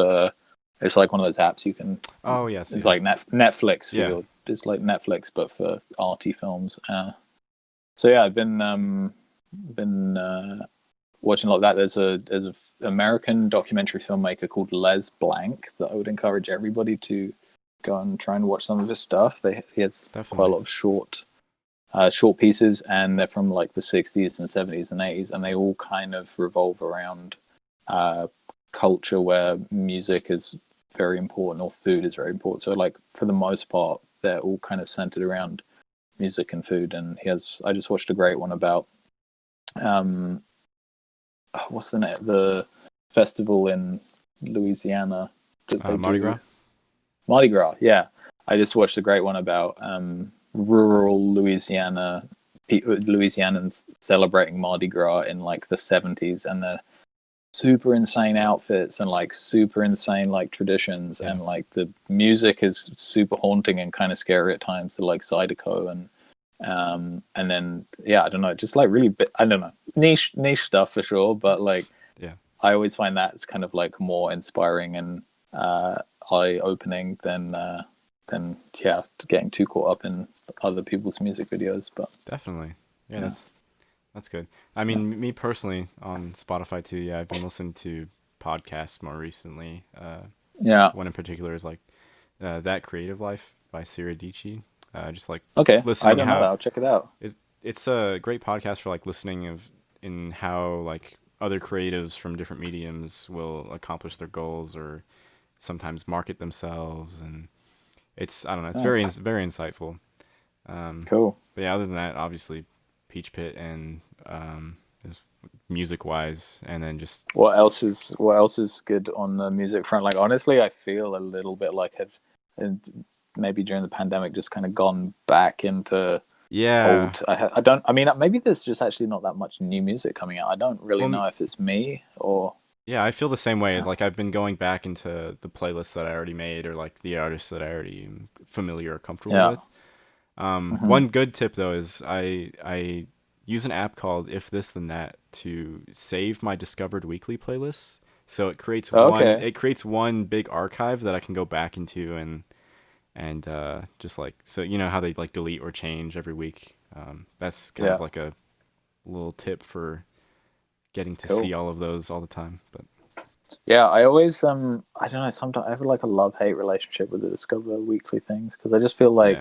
Speaker 6: it's like one of those apps you can.
Speaker 5: Oh yes.
Speaker 6: It's like Netflix.
Speaker 5: Yeah.
Speaker 6: It's like Netflix but for arty films. So yeah, I've been watching a lot of that. There's a American documentary filmmaker called Les Blank that I would encourage everybody to go and try and watch some of his stuff. He has quite a lot of short pieces, and they're from like the 60s and 70s and 80s, and they all kind of revolve around culture where music is very important or food is very important. So like for the most part, they're all kind of centered around music and food. And I just watched a great one about what's the name? The festival in Louisiana.
Speaker 5: Mardi Gras.
Speaker 6: Mardi Gras, yeah. I just watched a great one about rural Louisiana, Louisianans celebrating Mardi Gras in like the 70s, and the super insane outfits and like super insane like traditions, and like the music is super haunting and kind of scary at times, to like Zydeco and then I don't know, just like really I don't know, niche stuff for sure, but like I always find that it's kind of like more inspiring and eye-opening than getting too caught up in other people's music videos. But
Speaker 5: definitely, that's good. I mean, me personally on Spotify too. Yeah, I've been listening to podcasts more recently. One in particular is like That Creative Life by Siri Dici. Just like listening.
Speaker 6: I don't know that. I'll check it out.
Speaker 5: It's a great podcast for like listening in how like other creatives from different mediums will accomplish their goals or sometimes market themselves, and it's very insightful.
Speaker 6: Cool.
Speaker 5: But yeah, other than that, obviously Peach Pit and is music wise, and then just
Speaker 6: what else is good on the music front? Like honestly, I feel a little bit like I've maybe during the pandemic just kind of gone back into old. I mean maybe there's just actually not that much new music coming out. I don't really know if it's me or.
Speaker 5: Yeah, I feel the same way. Like I've been going back into the playlists that I already made, or like the artists that I already am familiar or comfortable with. One good tip though is I use an app called If This Then That to save my discovered weekly playlists. So it creates one big archive that I can go back into and just like, so you know how they like delete or change every week. That's kind of like a little tip for getting to see all of those all the time. But
Speaker 6: yeah, I always I don't know, sometimes I have like a love-hate relationship with the Discover Weekly things, because I just feel like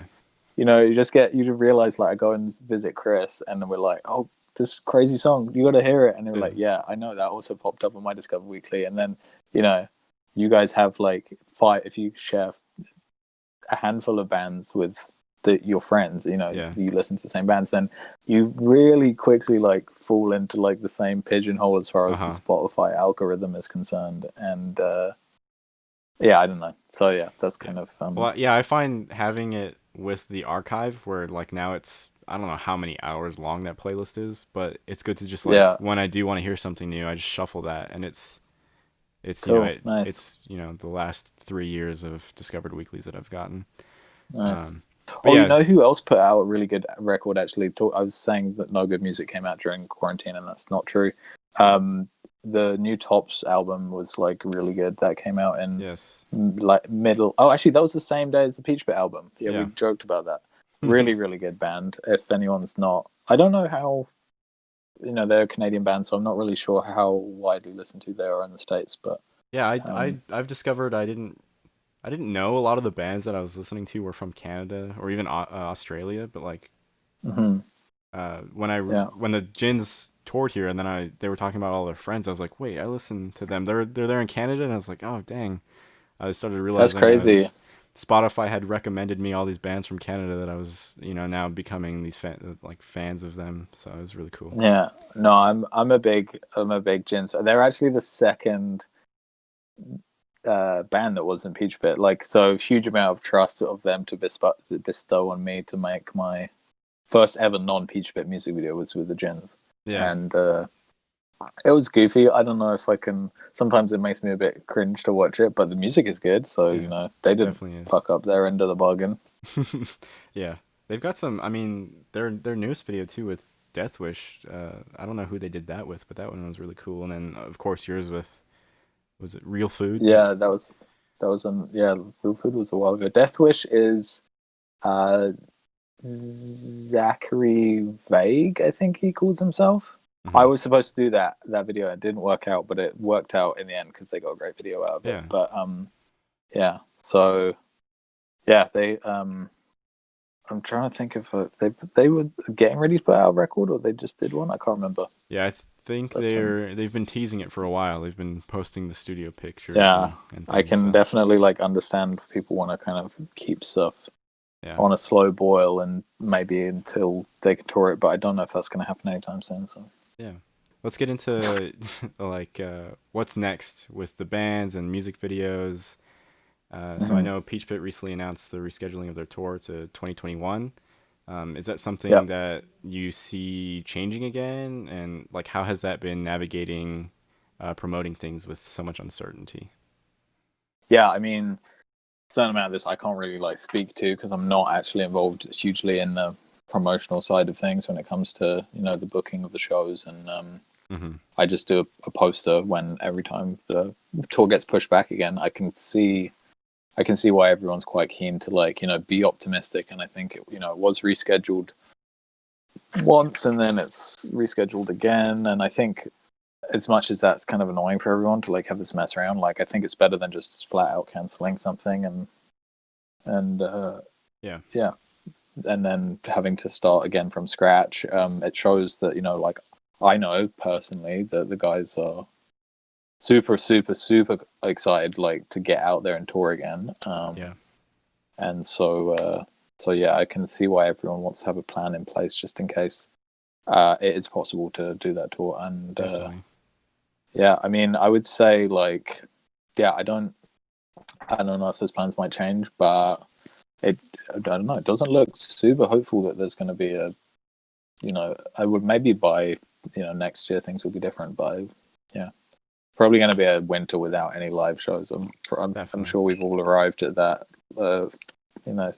Speaker 6: you know, you realize like I go and visit Chris and then we're like, oh, this crazy song, you gotta hear it, and they're like, yeah, I know, that also popped up on my Discover Weekly. And then you know, you guys have like if you share a handful of bands with your friends, you know, you listen to the same bands, then you really quickly like fall into like the same pigeonhole as far as the Spotify algorithm is concerned. And I don't know. So yeah, that's kind of
Speaker 5: well, yeah, I find having it with the archive where like now it's, I don't know how many hours long that playlist is, but it's good to just like when I do want to hear something new, I just shuffle that, and it's cool. You know, it's you know, the last 3 years of discovered weeklies that I've gotten.
Speaker 6: Nice. You know who else put out a really good record actually? I was saying that no good music came out during quarantine, and that's not true. The new Tops album was like really good. That came out in like middle. Oh, actually, that was the same day as the Peach Pit album. Yeah, we joked about that. Really, really good band. If anyone's not, I don't know how. You know, they're a Canadian band, so I'm not really sure how widely listened to they are in the States. But
Speaker 5: yeah, I've discovered I didn't know a lot of the bands that I was listening to were from Canada or even Australia, but like when the Jins toured here, and then they were talking about all their friends, I was like, wait, I listened to them. They're there in Canada, and I was like, oh dang, I started realizing
Speaker 6: that's crazy.
Speaker 5: Spotify had recommended me all these bands from Canada that I was, you know, now becoming these fans of them. So it was really cool.
Speaker 6: Yeah, no, I'm a big Jins. They're actually the second band that wasn't Peach Pit. Like, so huge amount of trust of them to bestow on me to make my first ever non Peach Pit music video was with the Jins. Yeah, and It was goofy. I don't know if I can. Sometimes it makes me a bit cringe to watch it, but the music is good. So
Speaker 5: Yeah,
Speaker 6: they didn't
Speaker 5: definitely is.
Speaker 6: fuck up their end of the bargain.
Speaker 5: Yeah, they've got some. I mean, their newest video too with Death Wish. I don't know who they did that with, but that one was really cool. And then of course yours with, was it Real Food?
Speaker 6: Yeah, that was Real Food was a while ago. Death Wish is uh Zachary Vague, I think he calls himself. I
Speaker 5: Mhm.
Speaker 6: was supposed to do that video. It didn't work out, but it worked out in the end because they got a great video out of it.
Speaker 5: Yeah.
Speaker 6: But yeah. So yeah, they I'm trying to think if they were getting ready to put out a record or they just did one. I can't remember.
Speaker 5: Yeah, I think
Speaker 6: But
Speaker 5: they've been teasing it for a while. They've been posting the studio pictures
Speaker 6: yeah,
Speaker 5: and
Speaker 6: I
Speaker 5: things.
Speaker 6: can
Speaker 5: So
Speaker 6: definitely like understand if people want to kind of keep stuff
Speaker 5: yeah,
Speaker 6: on a slow boil and maybe until they can tour it. But I don't know if that's going to happen anytime soon. So
Speaker 5: yeah. Let's get into like what's next with the bands and music videos. So I know Peach Pit recently announced the rescheduling of their tour to 2021. Is that
Speaker 6: yeah,
Speaker 5: something that you see changing again? And like, how has that been navigating promoting things with so much uncertainty?
Speaker 6: yeah. I mean, certain amount of this I can't really like speak to because I'm not actually involved hugely in the promotional side of things when it comes to the booking of the shows and
Speaker 5: Hmm.
Speaker 6: I just do a poster when every time the tour gets pushed back again. I can see why everyone's quite keen to like be optimistic, and I think it was rescheduled once and then it's rescheduled again, and I think as much as that's kind of annoying for everyone to like have this mess around, like I think it's better than just flat out canceling something and
Speaker 5: Yeah.
Speaker 6: yeah, and then having to start again from scratch. It shows that like I know personally that the guys are super super super excited like to get out there and tour again.
Speaker 5: Yeah.
Speaker 6: And so yeah, I can see why everyone wants to have a plan in place just in case it is possible to do that tour. And
Speaker 5: Definitely.
Speaker 6: yeah, I mean, I would say like, yeah, I don't know if those plans might change, but I don't know. It doesn't look super hopeful that there's going to be I would maybe by next year things will be different, but yeah, probably going to be a winter without any live shows. I'm
Speaker 5: Definitely.
Speaker 6: sure we've all arrived at that you know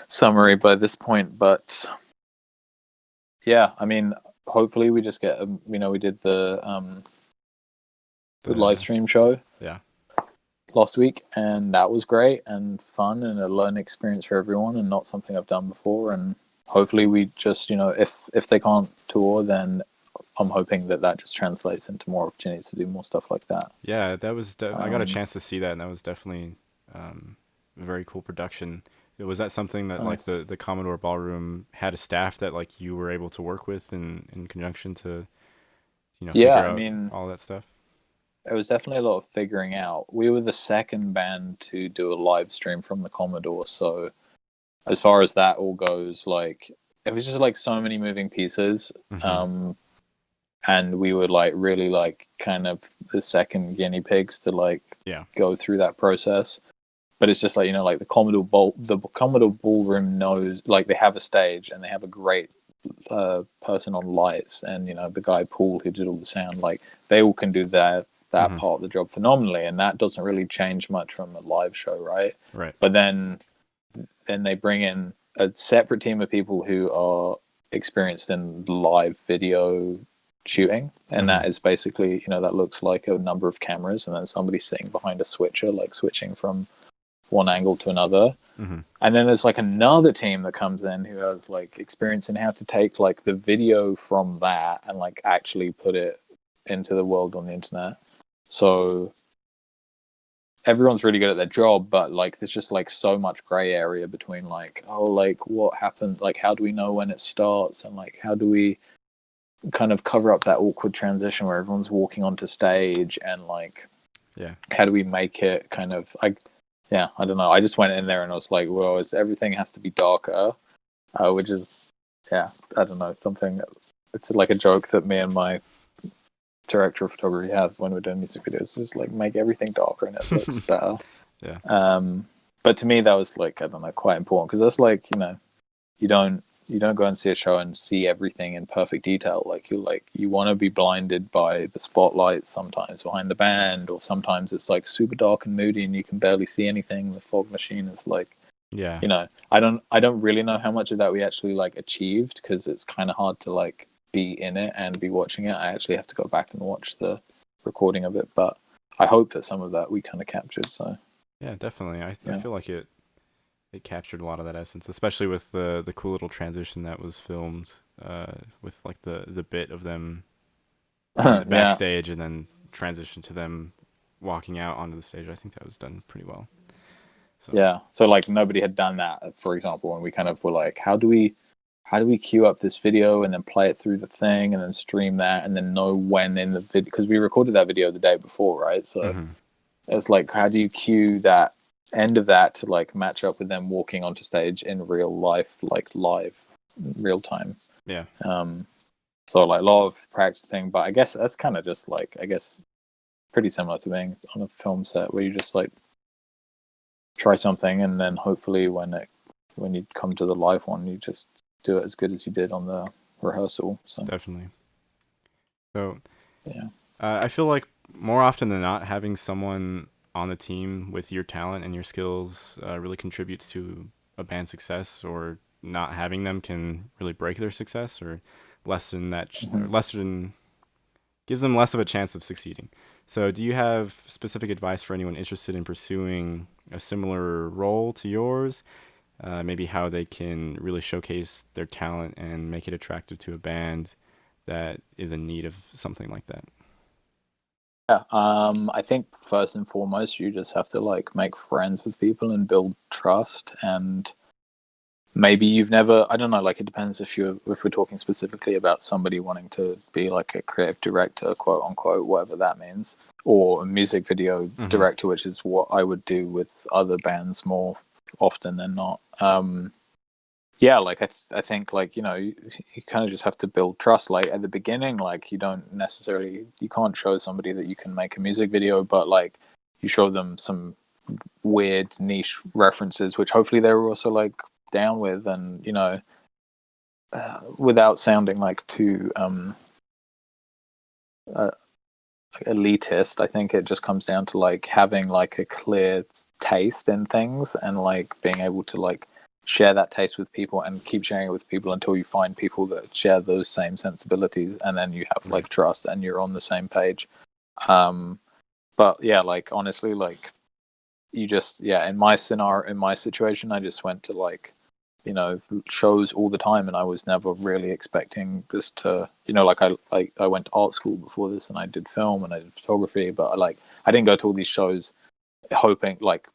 Speaker 6: summary by this point, but yeah, I mean, hopefully we just get we did the live
Speaker 5: The
Speaker 6: stream show
Speaker 5: yeah.
Speaker 6: last week, and that was great and fun and a learning experience for everyone, and not something I've done before. And hopefully, we just if they can't tour, then I'm hoping that just translates into more opportunities to do more stuff like that.
Speaker 5: Yeah, that was I got a
Speaker 6: Um,
Speaker 5: chance to see that, and that was definitely a very cool production. Was that something that like
Speaker 6: nice.
Speaker 5: the Commodore Ballroom had a staff that like you were able to work with in conjunction to
Speaker 6: Yeah,
Speaker 5: figure
Speaker 6: I
Speaker 5: out
Speaker 6: mean,
Speaker 5: all that stuff?
Speaker 6: it was definitely a lot of figuring out. We were the second band to do a live stream from the Commodore, so as far as that all goes, like it was just like so many moving pieces.
Speaker 5: Hmm.
Speaker 6: And we were like really like kind of the second guinea pigs to like
Speaker 5: Yeah.
Speaker 6: go through that process. But it's just like like the Commodore Ballroom knows, like they have a stage and they have a great person on lights, and the guy Paul who did all the sound, like they all can do that
Speaker 5: Hmm.
Speaker 6: part of the job phenomenally, and that doesn't really change much from a live show, right?
Speaker 5: Right.
Speaker 6: But then they bring in a separate team of people who are experienced in live video shooting, and
Speaker 5: Hmm.
Speaker 6: that is basically that looks like a number of cameras and then somebody sitting behind a switcher, like switching from one angle to another.
Speaker 5: Hmm.
Speaker 6: And then there's like another team that comes in who has like experience in how to take like the video from that and like actually put it into the world on the internet. So everyone's really good at their job, but like there's just like so much gray area between like, oh, like what happens, like how do we know when it starts, and like how do we kind of cover up that awkward transition where everyone's walking onto stage, and like
Speaker 5: Yeah.
Speaker 6: how do we make it kind of like, yeah, I don't know. I just went in there and I was like, well, everything has to be darker, which is, yeah, I don't know, something. It's like a joke that me and my director of photography have when we're doing music videos. Just like make everything darker and it looks better.
Speaker 5: Yeah.
Speaker 6: But to me, that was like, I don't know, quite important because that's like you don't you don't go and see a show and see everything in perfect detail. Like you want to be blinded by the spotlights sometimes behind the band, or sometimes it's like super dark and moody and you can barely see anything. The fog machine is like,
Speaker 5: Yeah.
Speaker 6: I don't really know how much of that we actually like achieved, because it's kind of hard to like be in it and be watching it. I actually have to go back and watch the recording of it, but I hope that some of that we kind of captured. So
Speaker 5: yeah, definitely. I feel like it captured a lot of that essence, especially with the cool little transition that was filmed with like the bit of them backstage and then transition to them walking out onto the stage. I think that was done pretty well.
Speaker 6: So like nobody had done that, for example, and we kind of were like, how do we queue up this video and then play it through the thing and then stream that and then know when in the video, because we recorded that video the day before, right? So it was like, how do you cue that end of that to like match up with them walking onto stage in real life, like live, real time?
Speaker 5: Yeah.
Speaker 6: So like a lot of practicing, but I guess that's kind of just like, I guess pretty similar to being on a film set where you just like try something and then hopefully when you come to the live one, you just do it as good as you did on the rehearsal. So
Speaker 5: definitely. So
Speaker 6: yeah,
Speaker 5: I feel like more often than not, having someone on the team with your talent and your skills really contributes to a band's success, or not having them can really break their success or lessen that, gives them less of a chance of succeeding. So do you have specific advice for anyone interested in pursuing a similar role to yours? Maybe how they can really showcase their talent and make it attractive to a band that is in need of something like that?
Speaker 6: Yeah, I think first and foremost, you just have to like make friends with people and build trust. And maybe you've never, I don't know, like it depends if we're talking specifically about somebody wanting to be like a creative director, quote unquote, whatever that means, or a music video director, which is what I would do with other bands more often than not. Yeah, like I think like, you kind of just have to build trust. Like at the beginning, like you can't show somebody that you can make a music video, but like you show them some weird niche references, which hopefully they were also like down with, and without sounding like too elitist, I think it just comes down to like having like a clear taste in things and like being able to like share that taste with people and keep sharing it with people until you find people that share those same sensibilities, and then you have like trust and you're on the same page. But yeah, like honestly, like you just, in my situation, I just went to like shows all the time, and I was never really expecting this to, like I went to art school before this and I did film and I did photography, but I didn't go to all these shows hoping like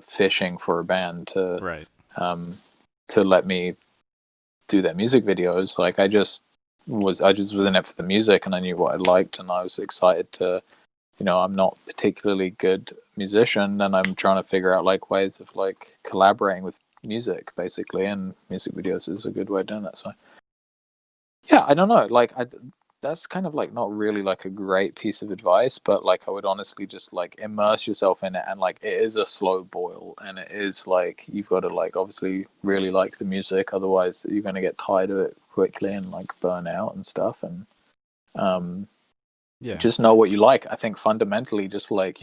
Speaker 6: fishing for a band to let me do their music videos. Like I just was in it for the music, and I knew what I liked, and I was excited to, I'm not particularly good musician, and I'm trying to figure out like ways of like collaborating with music basically, and music videos is a good way of doing that. So yeah, I don't know, like that's kind of like not really like a great piece of advice, but like I would honestly just like immerse yourself in it, and like it is a slow boil, and it is like you've got to like obviously really like the music, otherwise you're going to get tired of it quickly and like burn out and stuff. And just know what you like. I think fundamentally just like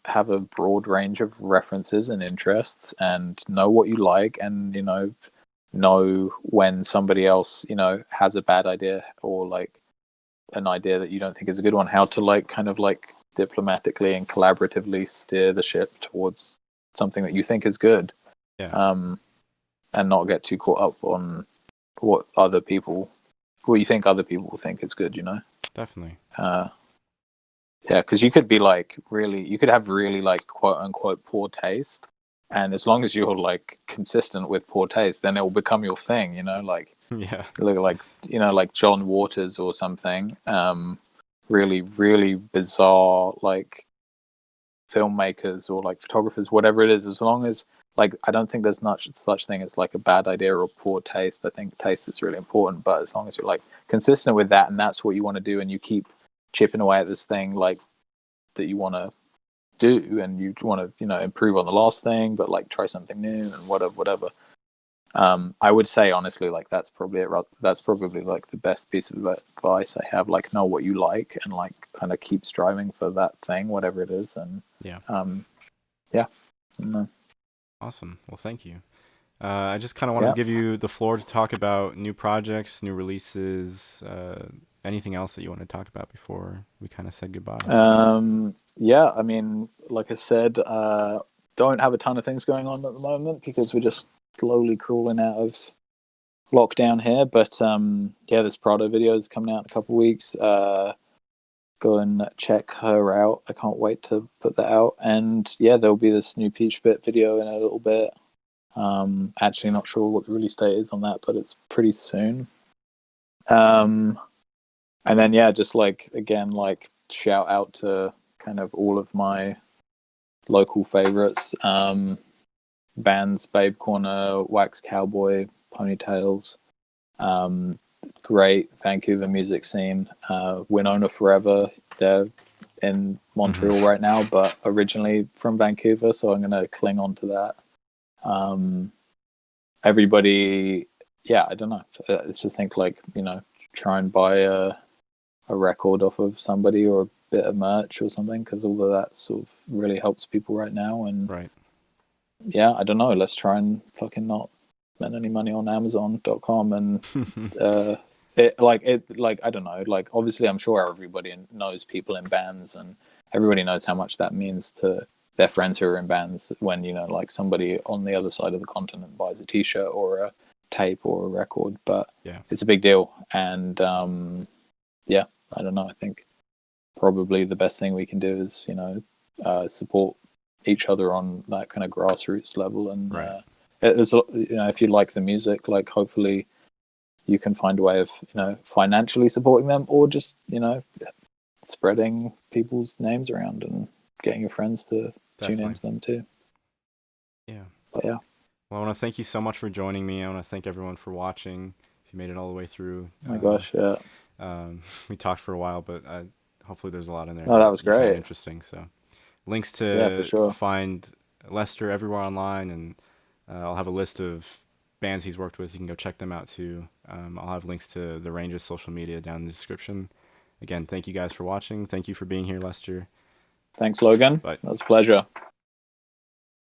Speaker 6: have a broad range of references and interests, and know what you like, and know when somebody else has a bad idea or like an idea that you don't think is a good one, how to like kind of like diplomatically and collaboratively steer the ship towards something that you think is good. And not get too caught up on what you think other people will think is good.
Speaker 5: Definitely.
Speaker 6: Because you could have really like quote unquote poor taste, and as long as you're like consistent with poor taste, then it will become your thing. Like like John Waters or something. Really, really bizarre like filmmakers or like photographers, whatever it is. As long as like I don't think there's such thing as like a bad idea or poor taste. I think taste is really important, but as long as you're like consistent with that and that's what you want to do, and you keep chipping away at this thing like that you want to do, and you want to improve on the last thing, but like try something new and whatever, I would say honestly, like that's probably it. That's probably like the best piece of advice I have. Like, know what you like and like kind of keep striving for that thing, whatever it is. And
Speaker 5: Yeah.
Speaker 6: Yeah. No.
Speaker 5: Awesome. Well, thank you. I just kind of wanted to give you the floor to talk about new projects, new releases, anything else that you want to talk about before we kind of said goodbye.
Speaker 6: Yeah, I mean, like I said, don't have a ton of things going on at the moment because we're just slowly crawling out of lockdown here. But yeah, this Prado video is coming out in a couple of weeks. Go and check her out. I can't wait to put that out. And yeah, there'll be this new Peach Bit video in a little bit. Actually not sure what the release date is on that, but it's pretty soon. And then yeah, just like again, like shout out to kind of all of my local favorites, bands: BabeCorner, Wax Cowboy, Ponytails. Great Vancouver music scene. Winona Forever. They're in Montreal right now, but originally from Vancouver, so I'm gonna cling on to that. Everybody, yeah, I don't know. It's just think like, you know, try and buy a record off of somebody or a bit of merch or something, because all of that sort of really helps people right now. And yeah, I don't know. Let's try and fucking not spend any money on Amazon.com and I don't know. Like obviously, I'm sure everybody knows people in bands, and everybody knows how much that means to their friends who are in bands when, you know, like somebody on the other side of the continent buys a t-shirt or a tape or a record. But yeah, it's a big deal. And yeah, I don't know. I think probably the best thing we can do is, you know, support each other on that kind of grassroots level. And it's, you know, if you like the music, like hopefully you can find a way of, you know, financially supporting them, or just, you know, spreading people's names around and getting your friends to tune into them too.
Speaker 5: Yeah.
Speaker 6: But yeah.
Speaker 5: Well, I want to thank you so much for joining me. I want to thank everyone for watching. If you made it all the way through.
Speaker 6: Oh my gosh, yeah.
Speaker 5: We talked for a while, but hopefully there's a lot in there.
Speaker 6: Oh, that was great.
Speaker 5: Interesting. So, links to
Speaker 6: for sure.
Speaker 5: Find Lester everywhere online, and I'll have a list of bands he's worked with. You can go check them out too. I'll have links to the Range's social media down in the description. Again, thank you guys for watching. Thank you for being here, Lester.
Speaker 6: Thanks, Logan.
Speaker 5: Bye.
Speaker 6: That was a pleasure.